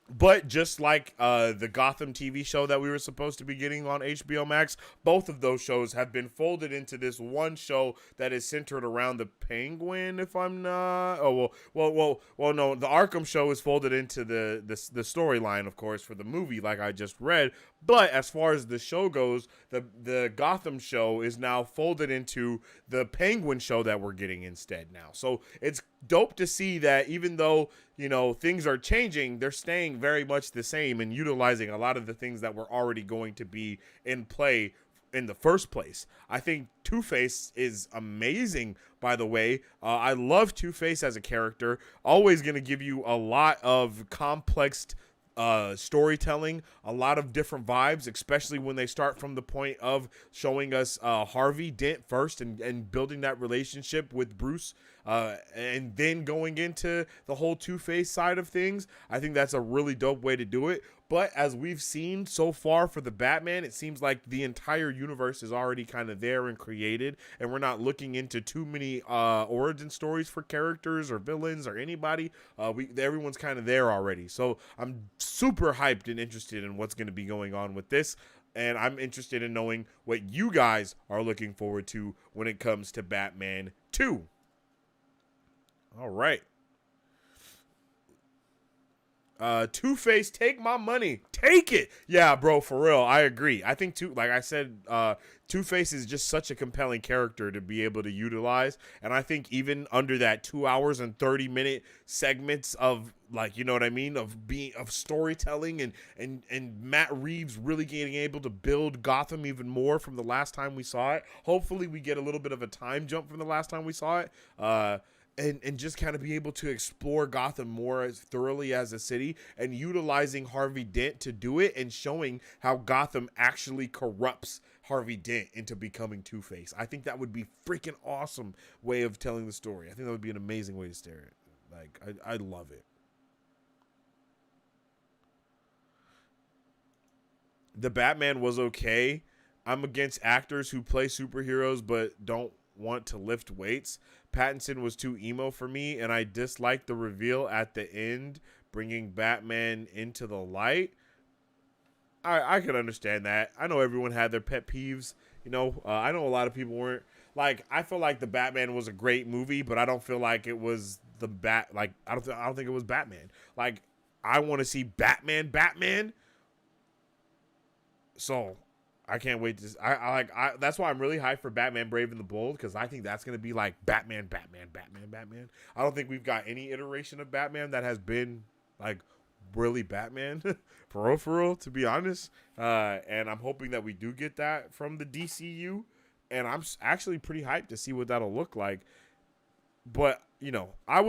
But just like the Gotham TV show that we were supposed to be getting on HBO Max, both of those shows have been folded into this one show that is centered around the Penguin, if I'm not... Oh, well, no, the Arkham show is folded into the storyline, of course, for the movie, like I just read. But as far as the show goes, the Gotham show is now folded into the Penguin show that we're getting instead now. So it's dope to see that even though, things are changing, they're staying very much the same and utilizing a lot of the things that were already going to be in play in the first place. I think Two-Face is amazing, by the way. I love Two-Face as a character. Always going to give you a lot of complex storytelling, a lot of different vibes, especially when they start from the point of showing us Harvey Dent first and building that relationship with Bruce, and then going into the whole Two-Face side of things. I think that's a really dope way to do it. But as we've seen so far for the Batman, it seems like the entire universe is already kind of there and created, and we're not looking into too many origin stories for characters or villains or anybody. Everyone's kind of there already. So I'm super hyped and interested in what's going to be going on with this. And I'm interested in knowing what you guys are looking forward to when it comes to Batman 2. All right. Two-Face, take my money. Take it. Yeah, bro, for real. I agree. I think, like I said, Two-Face is just such a compelling character to be able to utilize. And I think even under that 2 hours and 30-minute segments of, like, you know what I mean, of storytelling and Matt Reeves really getting able to build Gotham even more from the last time we saw it. Hopefully we get a little bit of a time jump from the last time we saw it. And just kind of be able to explore Gotham more as thoroughly as a city, and utilizing Harvey Dent to do it, and showing how Gotham actually corrupts Harvey Dent into becoming Two-Face. I think that would be freaking awesome way of telling the story. I think that would be an amazing way to stare it. Like, I love it. The Batman was okay. I'm against actors who play superheroes but don't want to lift weights. Pattinson was too emo for me, and I disliked the reveal at the end, bringing Batman into the light. I could understand that. I know everyone had their pet peeves. You know, I know a lot of people weren't. Like, I feel like the Batman was a great movie, but I don't feel like it was the I don't think it was Batman. Like, I want to see Batman. So I can't wait to. That's why I'm really hyped for Batman Brave and the Bold, because I think that's gonna be like Batman. I don't think we've got any iteration of Batman that has been like really Batman for real, to be honest. And I'm hoping that we do get that from the DCU, and I'm actually pretty hyped to see what that'll look like. But you know, I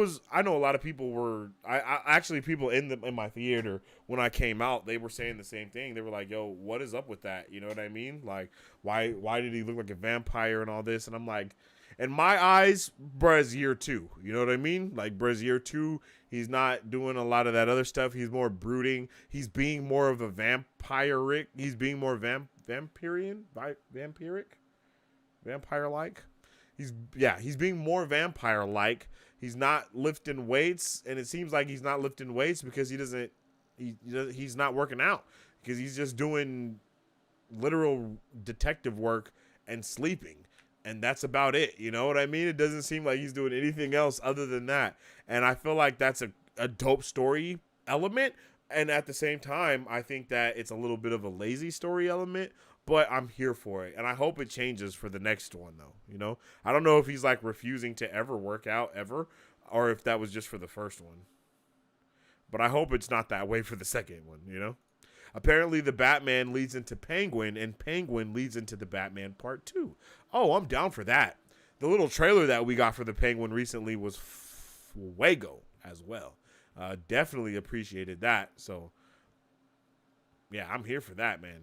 know a lot of people were, actually people in my theater when I came out, they were saying the same thing. They were like, yo, what is up with that? You know what I mean? Like, why did he look like a vampire and all this? And I'm like, in my eyes, bruh's year 2. You know what I mean? Like, bruh's year 2, he's not doing a lot of that other stuff. He's more brooding. He's being more of a vampiric. He's being more vampiric? Vampire-like? He's being more vampire-like. He's not lifting weights, and it seems like he's not lifting weights because he's not working out, because he's just doing literal detective work and sleeping, and that's about it. You know what I mean? It doesn't seem like he's doing anything else other than that, and I feel like that's a dope story element, and at the same time, I think that it's a little bit of a lazy story element. But I'm here for it, and I hope it changes for the next one, though. You know, I don't know if he's like refusing to ever work out ever, or if that was just for the first one. But I hope it's not that way for the second one. You know, apparently the Batman leads into Penguin, and Penguin leads into the Batman Part 2. Oh, I'm down for that. The little trailer that we got for the Penguin recently was fuego as well. Definitely appreciated that. So yeah, I'm here for that, man.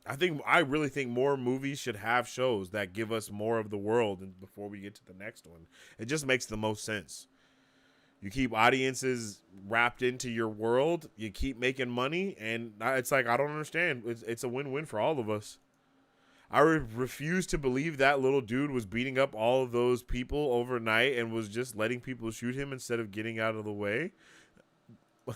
I really think more movies should have shows that give us more of the world before we get to the next one. It just makes the most sense. You keep audiences wrapped into your world, you keep making money, and it's like, I don't understand. It's a win-win for all of us. I refuse to believe that little dude was beating up all of those people overnight and was just letting people shoot him instead of getting out of the way.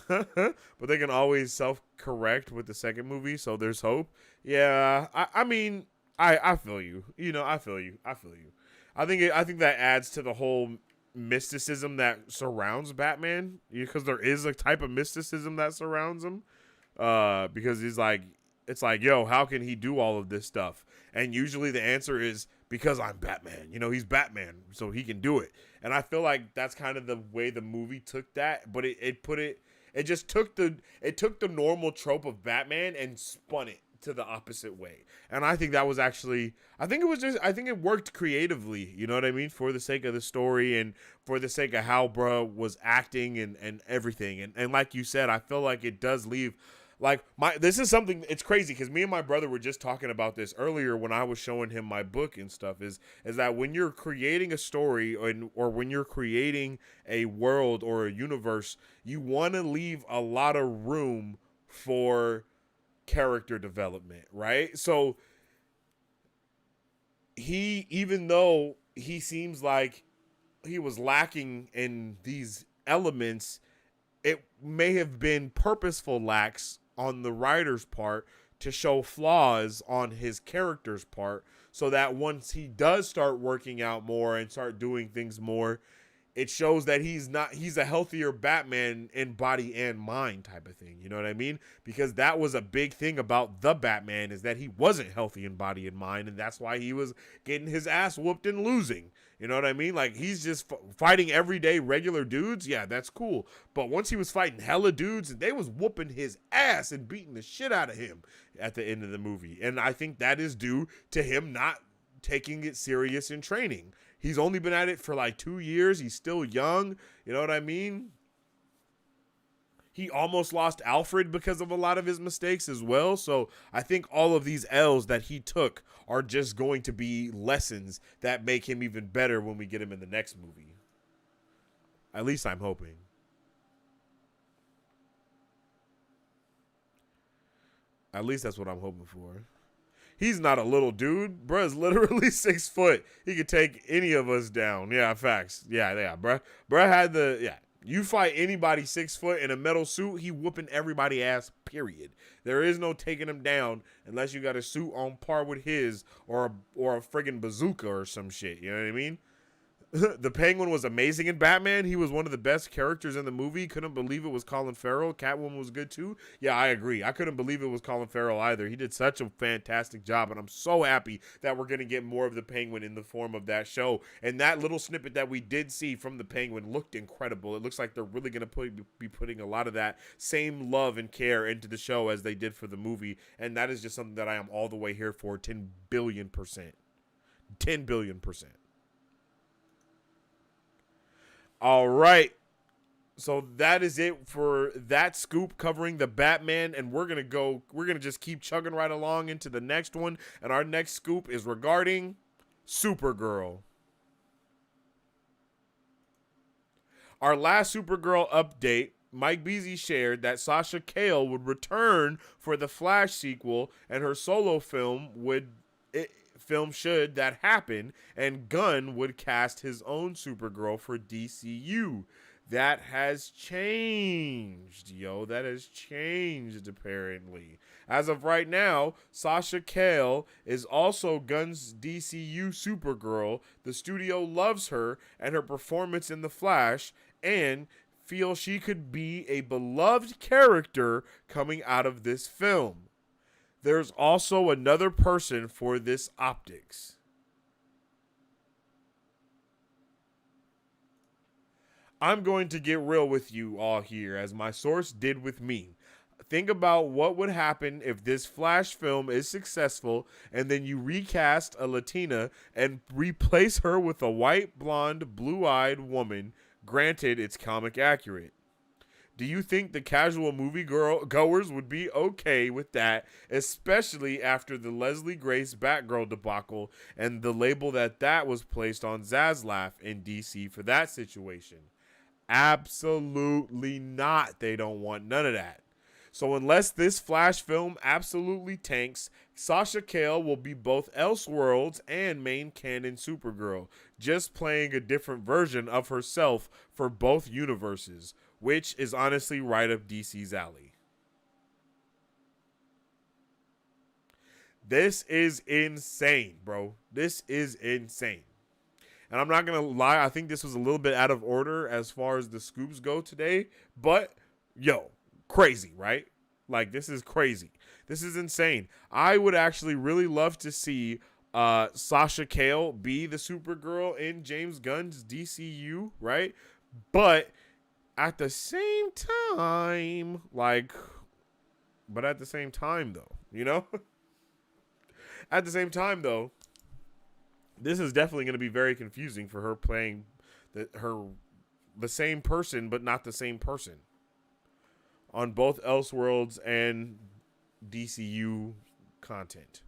But they can always self-correct with the second movie, so there's hope. Yeah, I mean, I feel you. You know, I feel you. I think that adds to the whole mysticism that surrounds Batman, because there is a type of mysticism that surrounds him. Because it's like, yo, how can he do all of this stuff? And usually the answer is because I'm Batman. You know, he's Batman, so he can do it. And I feel like that's kind of the way the movie took that, but it took the normal trope of Batman and spun it to the opposite way. And I think that was actually, I think it worked creatively, you know what I mean? For the sake of the story and for the sake of how bruh was acting and everything. And like you said, I feel like it does leave, like, this is something, it's crazy because me and my brother were just talking about this earlier when I was showing him my book and stuff, is that when you're creating a story or when you're creating a world or a universe, you want to leave a lot of room for character development, right? So even though he seems like he was lacking in these elements, it may have been purposeful lacks on the writer's part to show flaws on his character's part, so that once he does start working out more and start doing things more, it shows that he's a healthier Batman in body and mind type of thing. You know what I mean? Because that was a big thing about the Batman, is that he wasn't healthy in body and mind. And that's why he was getting his ass whooped and losing. You know what I mean? Like, he's just fighting everyday regular dudes. Yeah, that's cool. But once he was fighting hella dudes, they was whooping his ass and beating the shit out of him at the end of the movie. And I think that is due to him not taking it serious in training. He's only been at it for like 2 years. He's still young. You know what I mean? He almost lost Alfred because of a lot of his mistakes as well. So I think all of these L's that he took are just going to be lessons that make him even better when we get him in the next movie. At least I'm hoping. At least that's what I'm hoping for. He's not a little dude. Bruh's literally 6 foot. He could take any of us down. Yeah, facts. Yeah, bruh. Bruh had you fight anybody 6 foot in a metal suit, he whooping everybody ass, period. There is no taking him down unless you got a suit on par with his or a friggin' bazooka or some shit. You know what I mean? The Penguin was amazing in Batman. He was one of the best characters in the movie. Couldn't believe it was Colin Farrell. Catwoman was good too. Yeah, I agree. I couldn't believe it was Colin Farrell either. He did such a fantastic job, and I'm so happy that we're going to get more of the Penguin in the form of that show. And that little snippet that we did see from the Penguin looked incredible. It looks like they're really going to be putting a lot of that same love and care into the show as they did for the movie, and that is just something that I am all the way here for. 10 billion%. 10 billion%. All right, so that is it for that scoop covering the Batman, and we're gonna just keep chugging right along into the next one, and our next scoop is regarding Supergirl. Our last Supergirl update, Mike Beasley shared that Sasha Cale would return for the Flash sequel, and her solo film should that happen, and Gunn would cast his own Supergirl for DCU. That has changed, yo. That has changed, apparently. As of right now, Sasha Cale is also Gunn's DCU Supergirl. The studio loves her and her performance in The Flash, and feels she could be a beloved character coming out of this film. There's also another person for this optics. I'm going to get real with you all here, as my source did with me. Think about what would happen if this Flash film is successful and then you recast a Latina and replace her with a white, blonde, blue-eyed woman. Granted, it's comic accurate. Do you think the casual movie goers would be okay with that, especially after the Leslie Grace Batgirl debacle and the label that was placed on Zaslav in DC for that situation? Absolutely not. They don't want none of that. So unless this Flash film absolutely tanks, Sasha Cale will be both Elseworlds and main canon Supergirl, just playing a different version of herself for both universes, which is honestly right up DC's alley. This is insane, bro. This is insane. And I'm not going to lie, I think this was a little bit out of order as far as the scoops go today. But, yo, crazy, right? Like, this is crazy. This is insane. I would actually really love to see Sasha Cale be the Supergirl in James Gunn's DCU, right? But at the same time, though, you know? At the same time, though, this is definitely going to be very confusing for her playing the same person, but not the same person on both Elseworlds and DCU content.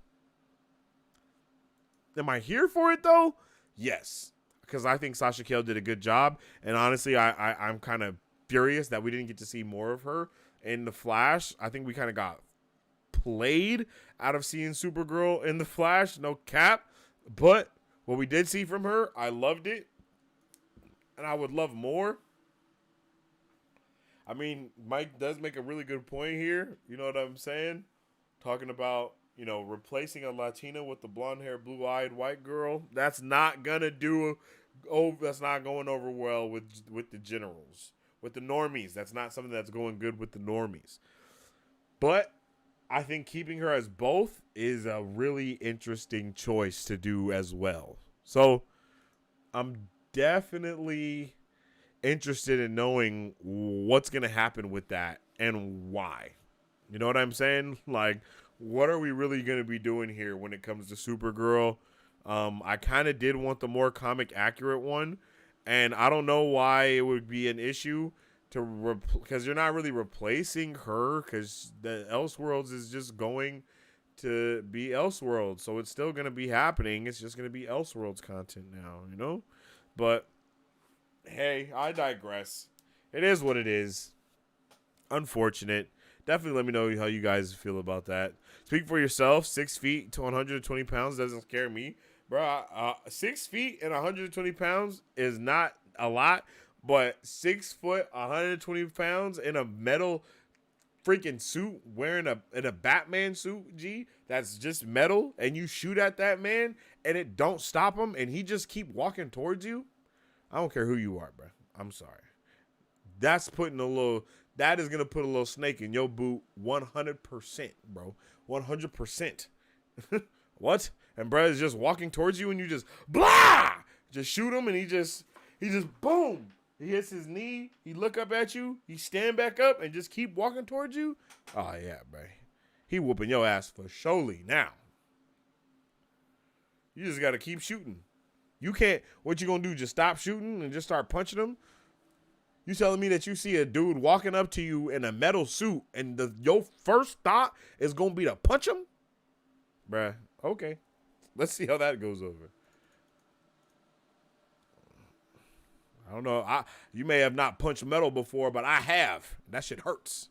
Am I here for it, though? Yes. Because I think Sasha Cale did a good job. And honestly, I'm kind of furious that we didn't get to see more of her in The Flash. I think we kind of got played out of seeing Supergirl in The Flash. No cap. But what we did see from her, I loved it. And I would love more. I mean, Mike does make a really good point here. You know what I'm saying? Talking about, you know, replacing a Latina with the blonde-haired, blue-eyed white girl. That's not gonna that's not going over well with the generals, with the normies. That's not something that's going good with the normies. But I think keeping her as both is a really interesting choice to do as well. So I'm definitely interested in knowing what's going to happen with that and why. You know what I'm saying? Like, what are we really going to be doing here when it comes to Supergirl? I kind of did want the more comic accurate one, and I don't know why it would be an issue because you're not really replacing her, because the Elseworlds is just going to be Elseworlds, so it's still going to be happening. It's just going to be Elseworlds content now, you know? But hey, I digress. It is what it is. Unfortunate. Definitely let me know how you guys feel about that. Speak for yourself. 6 feet to 120 pounds doesn't scare me. Bro, 6 feet and 120 pounds is not a lot, but 6 foot, 120 pounds in a metal freaking suit, wearing a Batman suit, G, that's just metal, and you shoot at that man, and it don't stop him, and he just keep walking towards you. I don't care who you are, bro. I'm sorry. That is going to put a little snake in your boot 100%, bro. 100%. What? And bro is just walking towards you and you just, blah! Just shoot him and he just boom. He hits his knee. He look up at you. He stand back up and just keep walking towards you. Oh, yeah, bro. He whooping your ass for surely now. You just got to keep shooting. You can't, what you gonna do, just stop shooting and just start punching them? You telling me that you see a dude walking up to you in a metal suit and your first thought is gonna be to punch him? Bruh, okay. Let's see how that goes over. I don't know. You may have not punched metal before, but I have. That shit hurts.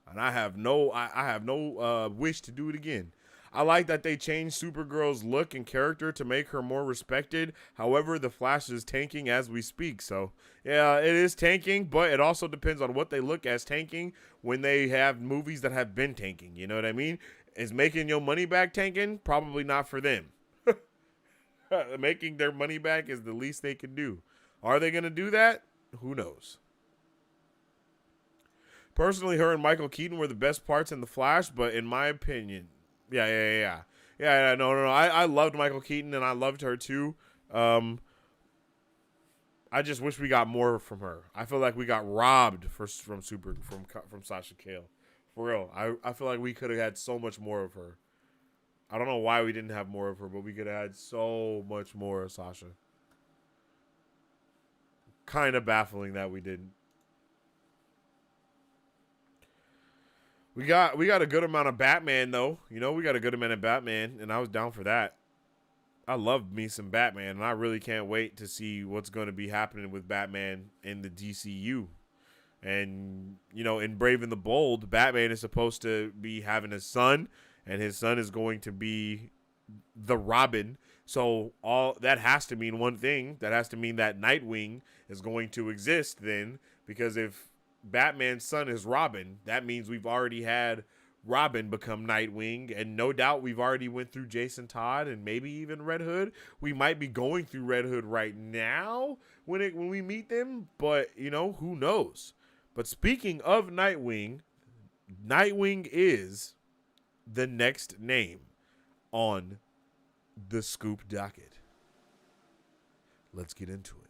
And I have no wish to do it again. I like that they changed Supergirl's look and character to make her more respected. However, the Flash is tanking as we speak. So, yeah, it is tanking, but it also depends on what they look as tanking when they have movies that have been tanking. You know what I mean? Is making your money back tanking? Probably not for them. Making their money back is the least they can do. Are they going to do that? Who knows? Personally, her and Michael Keaton were the best parts in The Flash, but in my opinion... Yeah. No. I loved Michael Keaton and I loved her too. I just wish we got more from her. I feel like we got robbed from Sasha Cale. For real. I feel like we could have had so much more of her. I don't know why we didn't have more of her, but we could have had so much more of Sasha. Kind of baffling that we didn't. We got a good amount of Batman, though. You know, we got a good amount of Batman, and I was down for that. I love me some Batman, and I really can't wait to see what's going to be happening with Batman in the DCU. And, you know, in Brave and the Bold, Batman is supposed to be having a son, and his son is going to be the Robin. So all that has to mean one thing. That has to mean that Nightwing is going to exist then, because if Batman's son is Robin, that means we've already had Robin become Nightwing, and no doubt we've already went through Jason Todd and maybe even Red Hood. We might be going through Red Hood right now when we meet them, but you know, who knows? But speaking of Nightwing, Nightwing is the next name on the Scoop docket. Let's get into it.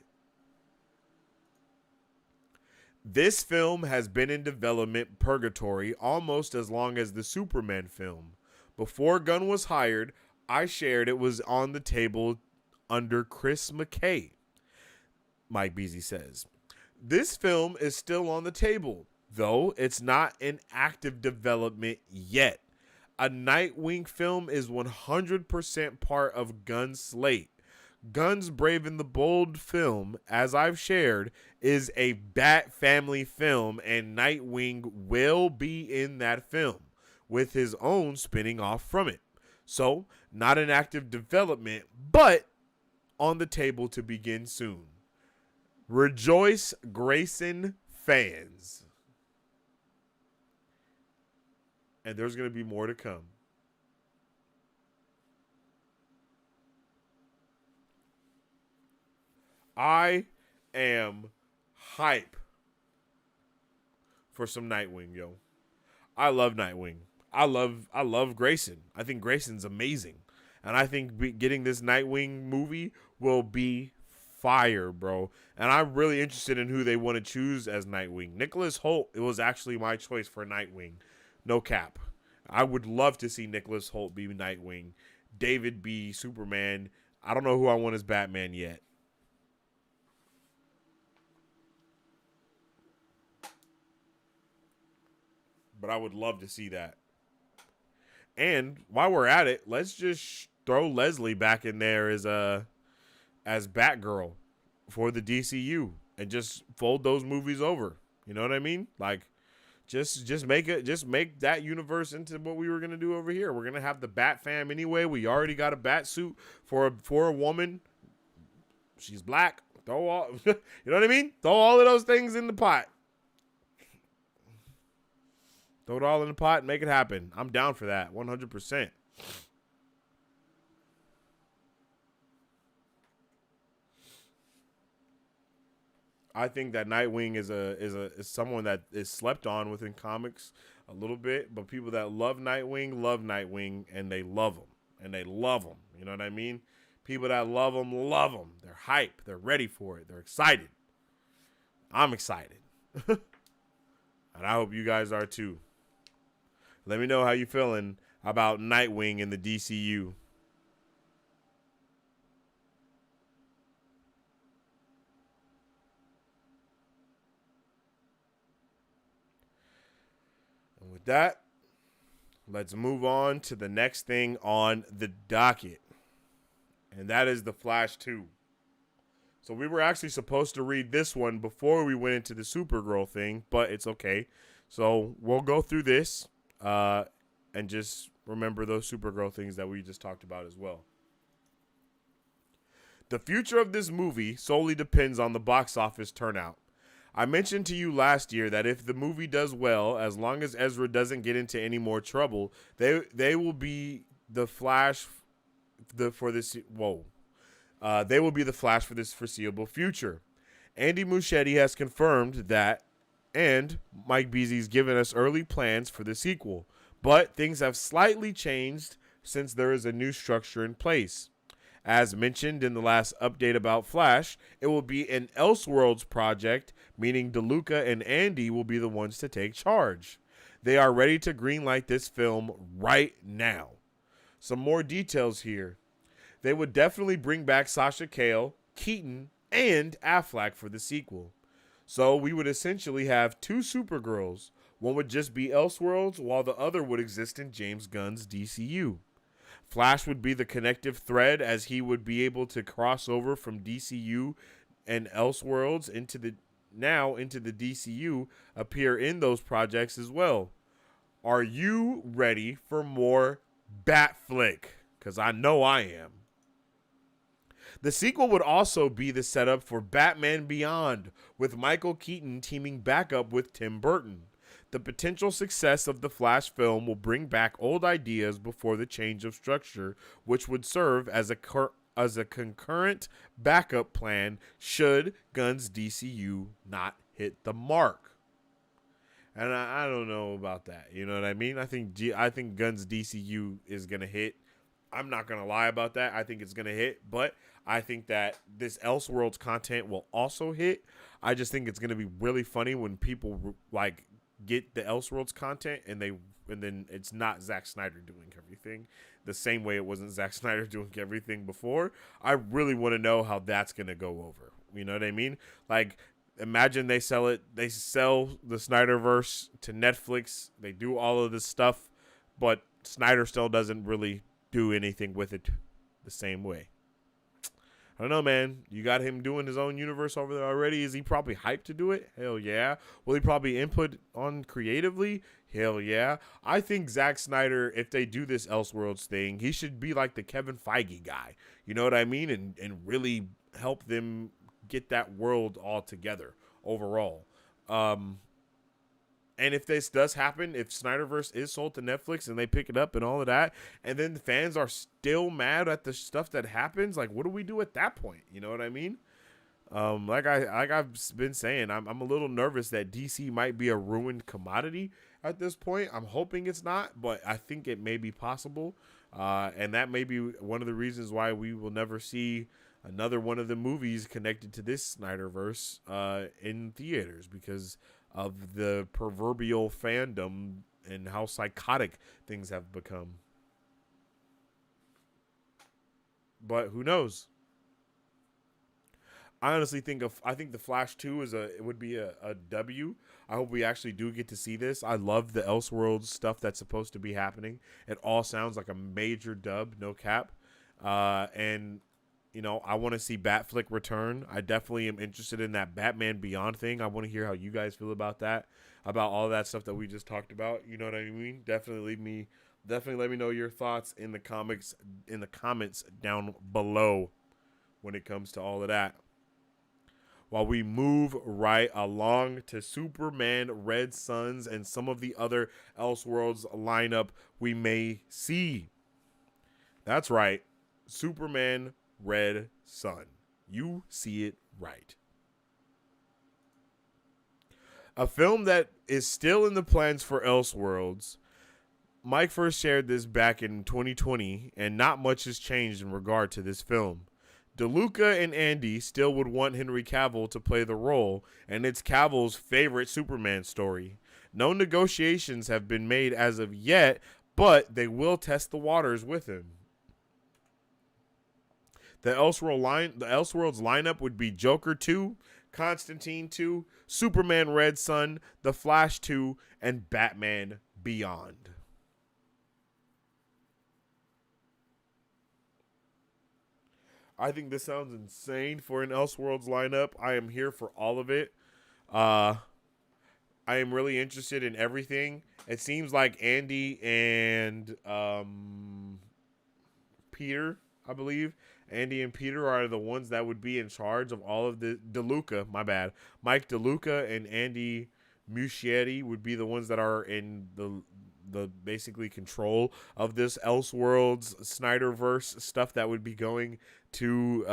This film has been in development purgatory almost as long as the Superman film. Before Gunn was hired, I shared it was on the table under Chris McKay. Mike Beasley says, this film is still on the table, though it's not in active development yet. A Nightwing film is 100% part of Gunn's slate. Gunn's Brave and the Bold film, as I've shared, is a Bat family film, and Nightwing will be in that film, with his own spinning off from it. So, not in active development, but on the table to begin soon. Rejoice, Grayson fans. And there's going to be more to come. I am hype for some Nightwing, yo. I love Nightwing. I love Grayson. I think Grayson's amazing. And I think getting this Nightwing movie will be fire, bro. And I'm really interested in who they want to choose as Nightwing. Nicholas Hoult, it was actually my choice for Nightwing. No cap. I would love to see Nicholas Hoult be Nightwing. David be Superman. I don't know who I want as Batman yet. But I would love to see that. And while we're at it, let's just throw Leslie back in there as Batgirl for the DCU and just fold those movies over. You know what I mean? Like, just make that universe into what we were gonna do over here. We're gonna have the Bat fam anyway. We already got a bat suit for a woman. She's black. Throw all you know what I mean? Throw all of those things in the pot. Throw it all in the pot and make it happen. I'm down for that, 100%. I think that Nightwing is someone that is slept on within comics a little bit, but people that love Nightwing, and they love him, You know what I mean? People that love him. They're hype. They're ready for it. They're excited. I'm excited, and I hope you guys are too. Let me know how you feeling about Nightwing in the DCU. And with that, let's move on to the next thing on the docket. And that is The Flash 2. So we were actually supposed to read this one before we went into the Supergirl thing, but it's okay. So we'll go through this. And just remember those Supergirl things that we just talked about as well. The future of this movie solely depends on the box office turnout. I mentioned to you last year that if the movie does well, as long as Ezra doesn't get into any more trouble, they will be the Flash for this foreseeable future. Andy Muschietti has confirmed that, and Mike Beasley's given us early plans for the sequel, but things have slightly changed since there is a new structure in place. As mentioned in the last update about Flash, it will be an Elseworlds project, meaning DeLuca and Andy will be the ones to take charge. They are ready to greenlight this film right now. Some more details here. They would definitely bring back Sasha Cale, Keaton, and Affleck for the sequel. So we would essentially have two Supergirls. One would just be Elseworlds, while the other would exist in James Gunn's DCU. Flash would be the connective thread, as he would be able to cross over from DCU and Elseworlds into the DCU, appear in those projects as well. Are you ready for more Batflick? Because I know I am. The sequel would also be the setup for Batman Beyond, with Michael Keaton teaming back up with Tim Burton. The potential success of the Flash film will bring back old ideas before the change of structure, which would serve as a concurrent backup plan should Gunn's DCU not hit the mark. And I don't know about that. You know what I mean? I think Gunn's DCU is going to hit. I'm not going to lie about that. I think it's going to hit, but I think that this Elseworlds content will also hit. I just think it's going to be really funny when people like get the Elseworlds content and then it's not Zack Snyder doing everything. the same way it wasn't Zack Snyder doing everything before. I really want to know how that's going to go over. You know what I mean? Like, imagine they sell the Snyderverse to Netflix. They do all of this stuff, but Snyder still doesn't really do anything with it the same way. I don't know, man. You got him doing his own universe over there already. Is he probably hyped to do it? Hell yeah. Will he probably input on creatively? Hell yeah. I think Zack Snyder, if they do this Elseworlds thing, he should be like the Kevin Feige guy. You know what I mean? And really help them get that world all together overall. And if this does happen, if Snyderverse is sold to Netflix and they pick it up and all of that, and then the fans are still mad at the stuff that happens, like, what do we do at that point? You know what I mean? Like I've been saying, I'm a little nervous that DC might be a ruined commodity at this point. I'm hoping it's not, but I think it may be possible. And that may be one of the reasons why we will never see another one of the movies connected to this Snyderverse in theaters, because of the proverbial fandom and how psychotic things have become. But who knows? I honestly think the Flash 2 would be a W. I hope we actually do get to see this. I love the Elseworlds stuff that's supposed to be happening. It all sounds like a major dub, no cap. And you know, I want to see Batflick return. I definitely am interested in that Batman Beyond thing. I want to hear how you guys feel about that, about all that stuff that we just talked about. You know what I mean? Definitely let me know your thoughts in the comments down below when it comes to all of that. While we move right along to Superman Red Suns and some of the other Elseworlds lineup we may see. That's right. Superman Red Sun. You see it right. A film that is still in the plans for Elseworlds. Mike first shared this back in 2020, and not much has changed in regard to this film. DeLuca and Andy still would want Henry Cavill to play the role, and it's Cavill's favorite Superman story. No negotiations have been made as of yet, but they will test the waters with him. The Elseworlds lineup would be Joker 2, Constantine 2, Superman Red Sun, The Flash 2, and Batman Beyond. I think this sounds insane for an Elseworlds lineup. I am here for all of it. I am really interested in everything. It seems like Andy and Peter, I believe. Andy and Peter are the ones that would be in charge of all of the DeLuca, my bad. Mike DeLuca and Andy Muschietti would be the ones that are in the basically control of this Elseworlds Snyderverse stuff that would be going to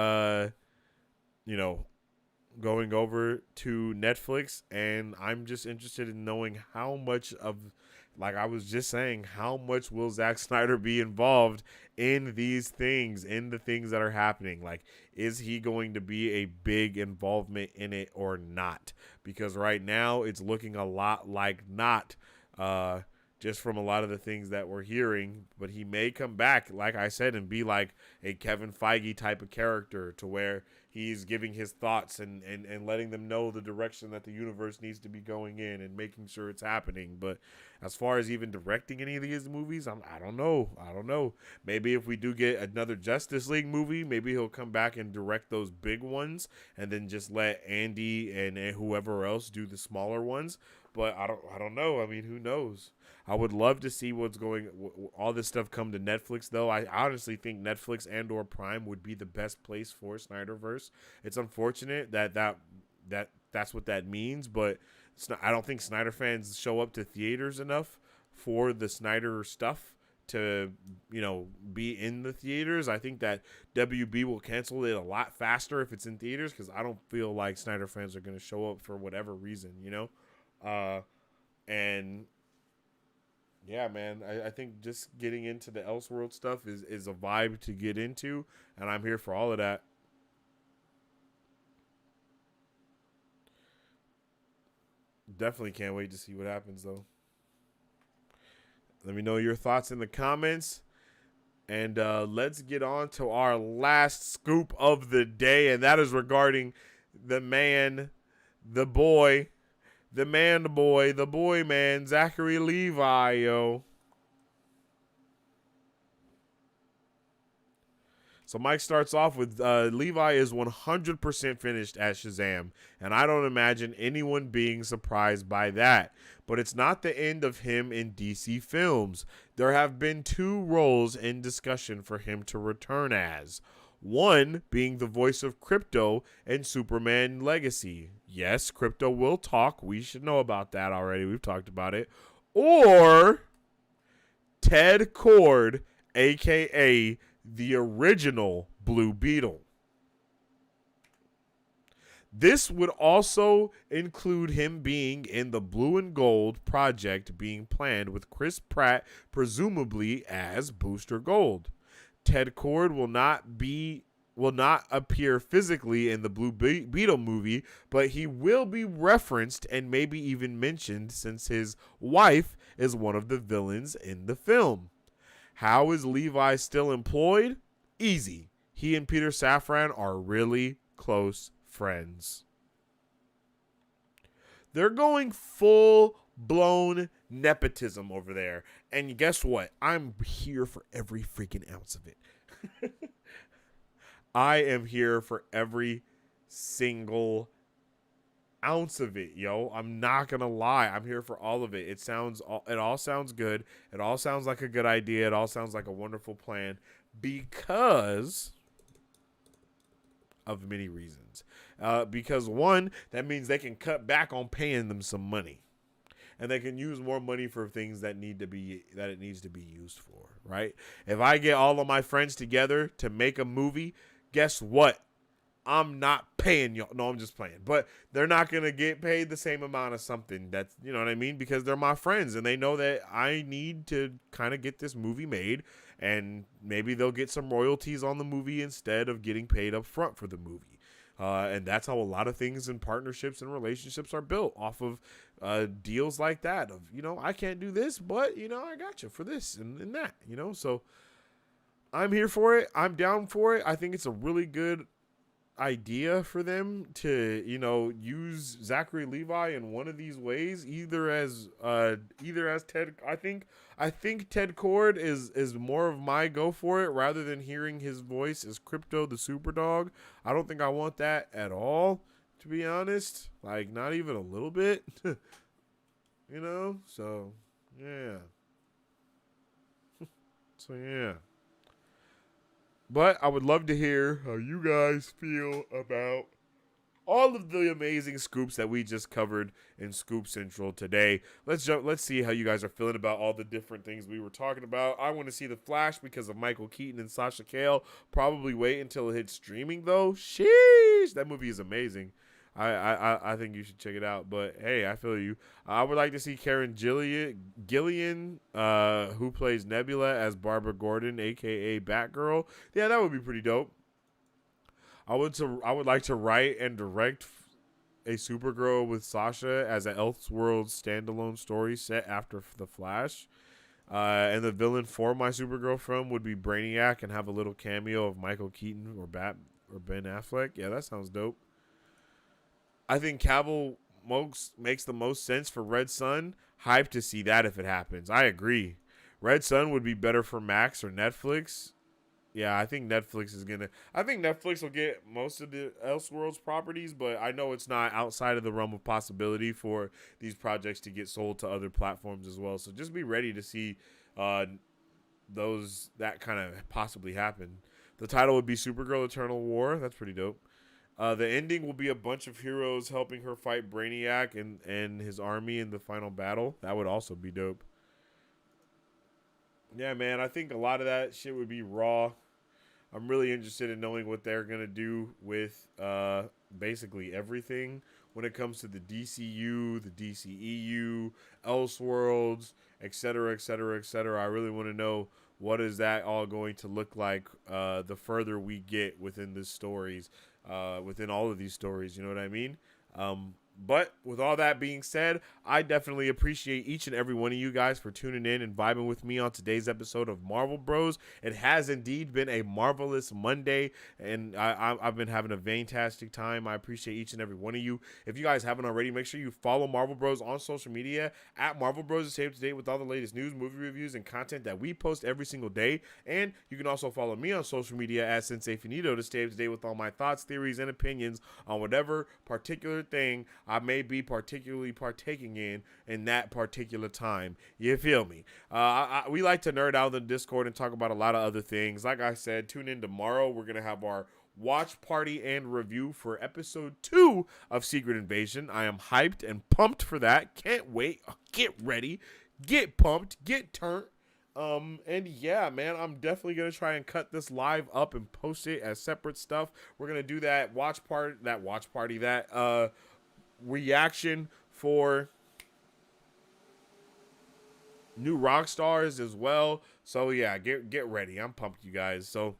going over to Netflix. And I'm just interested in knowing how much of, like I was just saying, how much will Zack Snyder be involved in these things, in the things that are happening? Like, is he going to be a big involvement in it or not? Because right now it's looking a lot like not, just from a lot of the things that we're hearing. But he may come back, like I said, and be like a Kevin Feige type of character, to where he's giving his thoughts and letting them know the direction that the universe needs to be going in and making sure it's happening. But as far as even directing any of these movies, I don't know. Maybe if we do get another Justice League movie, maybe he'll come back and direct those big ones and then just let Andy and whoever else do the smaller ones. But I don't know. I mean, who knows? I would love to see all this stuff come to Netflix, though. I honestly think Netflix and or Prime would be the best place for Snyderverse. It's unfortunate that's what that means, but I don't think Snyder fans show up to theaters enough for the Snyder stuff to, be in the theaters. I think that WB will cancel it a lot faster if it's in theaters, because I don't feel like Snyder fans are going to show up for whatever reason, and yeah, man, I think just getting into the Elseworld stuff is a vibe to get into, and I'm here for all of that. Definitely can't wait to see what happens, though. Let me know your thoughts in the comments. And let's get on to our last scoop of the day, and that is regarding the man, the boy, the man, the boy man, Zachary Levi, yo. So Mike starts off with Levi is 100% finished as Shazam, and I don't imagine anyone being surprised by that. But it's not the end of him in DC films. There have been 2 roles in discussion for him to return as. One being the voice of Krypto in Superman Legacy. Yes, Krypto will talk. We should know about that already. We've talked about it. Or Ted Kord, a.k.a. the original Blue Beetle. This would also include him being in the Blue and Gold project being planned with Chris Pratt presumably as Booster Gold. Ted Kord will not appear physically in the Blue Beetle movie, but he will be referenced and maybe even mentioned since his wife is one of the villains in the film. How is Levi still employed? Easy. He and Peter Safran are really close friends. They're going full-blown nepotism over there. And guess what? I'm here for every freaking ounce of it. I am here for every single ounce of it, yo. I'm not gonna lie. I'm here for all of it. It all sounds good. It all sounds like a good idea. It all sounds like a wonderful plan because of many reasons. Because one, that means they can cut back on paying them some money, and they can use more money for things that it needs to be used for. Right? If I get all of my friends together to make a movie, guess what? I'm not paying y'all. No, I'm just playing. But they're not going to get paid the same amount of something. That's, you know what I mean? Because they're my friends and they know that I need to kind of get this movie made, and maybe they'll get some royalties on the movie instead of getting paid up front for the movie. And that's how a lot of things in partnerships and relationships are built, off of deals like that of, I can't do this, but, I got you for this and that, So I'm here for it. I'm down for it. I think it's a really good idea for them to use Zachary Levi in one of these ways, either as Ted. I think Ted Kord is more of my go for it, rather than hearing his voice as Krypto the Superdog. I don't think I want that at all, to be honest. Like, not even a little bit. So yeah. But I would love to hear how you guys feel about all of the amazing scoops that we just covered in Scoop Central today. Let's see how you guys are feeling about all the different things we were talking about. I want to see The Flash because of Michael Keaton and Sasha Cale. Probably wait until it hits streaming though. Sheesh, that movie is amazing. I think you should check it out. But hey, I feel you. I would like to see Karen Gillian, who plays Nebula, as Barbara Gordon, aka Batgirl. Yeah, that would be pretty dope. I would like to write and direct a Supergirl with Sasha as an Elseworlds standalone story set after The Flash. And the villain for my Supergirl film would be Brainiac, and have a little cameo of Michael Keaton or Ben Affleck. Yeah, that sounds dope. I think Cavill makes the most sense for Red Sun. Hyped to see that if it happens. I agree. Red Sun would be better for Max or Netflix. Yeah, I think Netflix will get most of the Elseworlds properties, but I know it's not outside of the realm of possibility for these projects to get sold to other platforms as well. So just be ready to see that kind of possibly happen. The title would be Supergirl Eternal War. That's pretty dope. The ending will be a bunch of heroes helping her fight Brainiac and his army in the final battle. That would also be dope. Yeah, man, I think a lot of that shit would be raw. I'm really interested in knowing what they're going to do with basically everything when it comes to the DCU, the DCEU, Elseworlds, etc., etc., etc. I really want to know what is that all going to look like the further we get within these stories. Within all of these stories, you know what I mean? But with all that being said, I definitely appreciate each and every one of you guys for tuning in and vibing with me on today's episode of Marvel Bros. It has indeed been a marvelous Monday, and I've been having a fantastic time. I appreciate each and every one of you. If you guys haven't already, make sure you follow Marvel Bros on social media at Marvel Bros to stay up to date with all the latest news, movie reviews, and content that we post every single day. And you can also follow me on social media at Sensei Finito to stay up to date with all my thoughts, theories, and opinions on whatever particular thing I may be particularly partaking in that particular time. You feel me? We like to nerd out in the Discord and talk about a lot of other things. Like I said, tune in tomorrow. We're going to have our watch party and review for episode 2 of Secret Invasion. I am hyped and pumped for that. Can't wait. Get ready. Get pumped. Get turned. And yeah, man, I'm definitely going to try and cut this live up and post it as separate stuff. We're going to do that reaction for new rock stars as well. So yeah, get ready. I'm pumped, you guys. So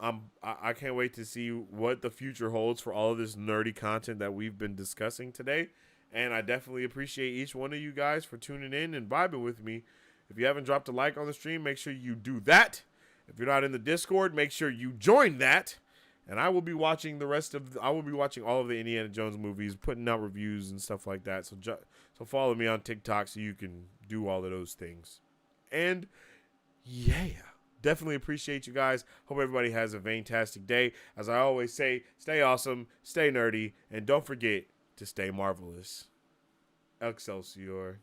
I can't wait to see what the future holds for all of this nerdy content that we've been discussing today. And I definitely appreciate each one of you guys for tuning in and vibing with me. If you haven't dropped a like on the stream, make sure you do that. If you're not in the Discord, make sure you join that. And I will be watching all of the Indiana Jones movies, putting out reviews and stuff like that. So follow me on TikTok so you can do all of those things. And yeah, definitely appreciate you guys. Hope everybody has a fantastic day. As I always say, stay awesome, stay nerdy, and don't forget to stay marvelous. Excelsior.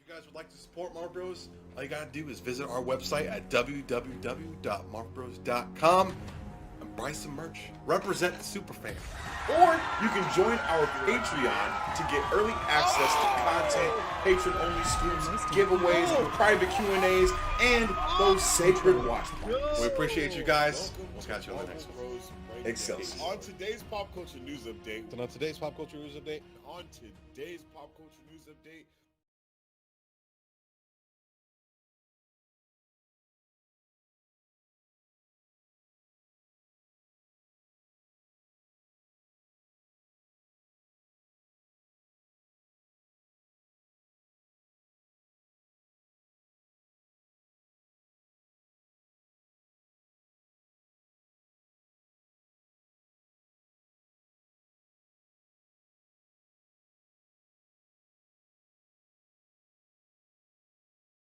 If you guys would like to support Marvel Bros, all you gotta do is visit our website at www.marvelbros.com and buy some merch. Represent the superfan. Or you can join our Patreon to get early access to content, patron-only scoops, giveaways, private Q&As, and those sacred watch parties. We appreciate you guys. We'll catch you on the next one. Excelsior. On today's pop culture news update.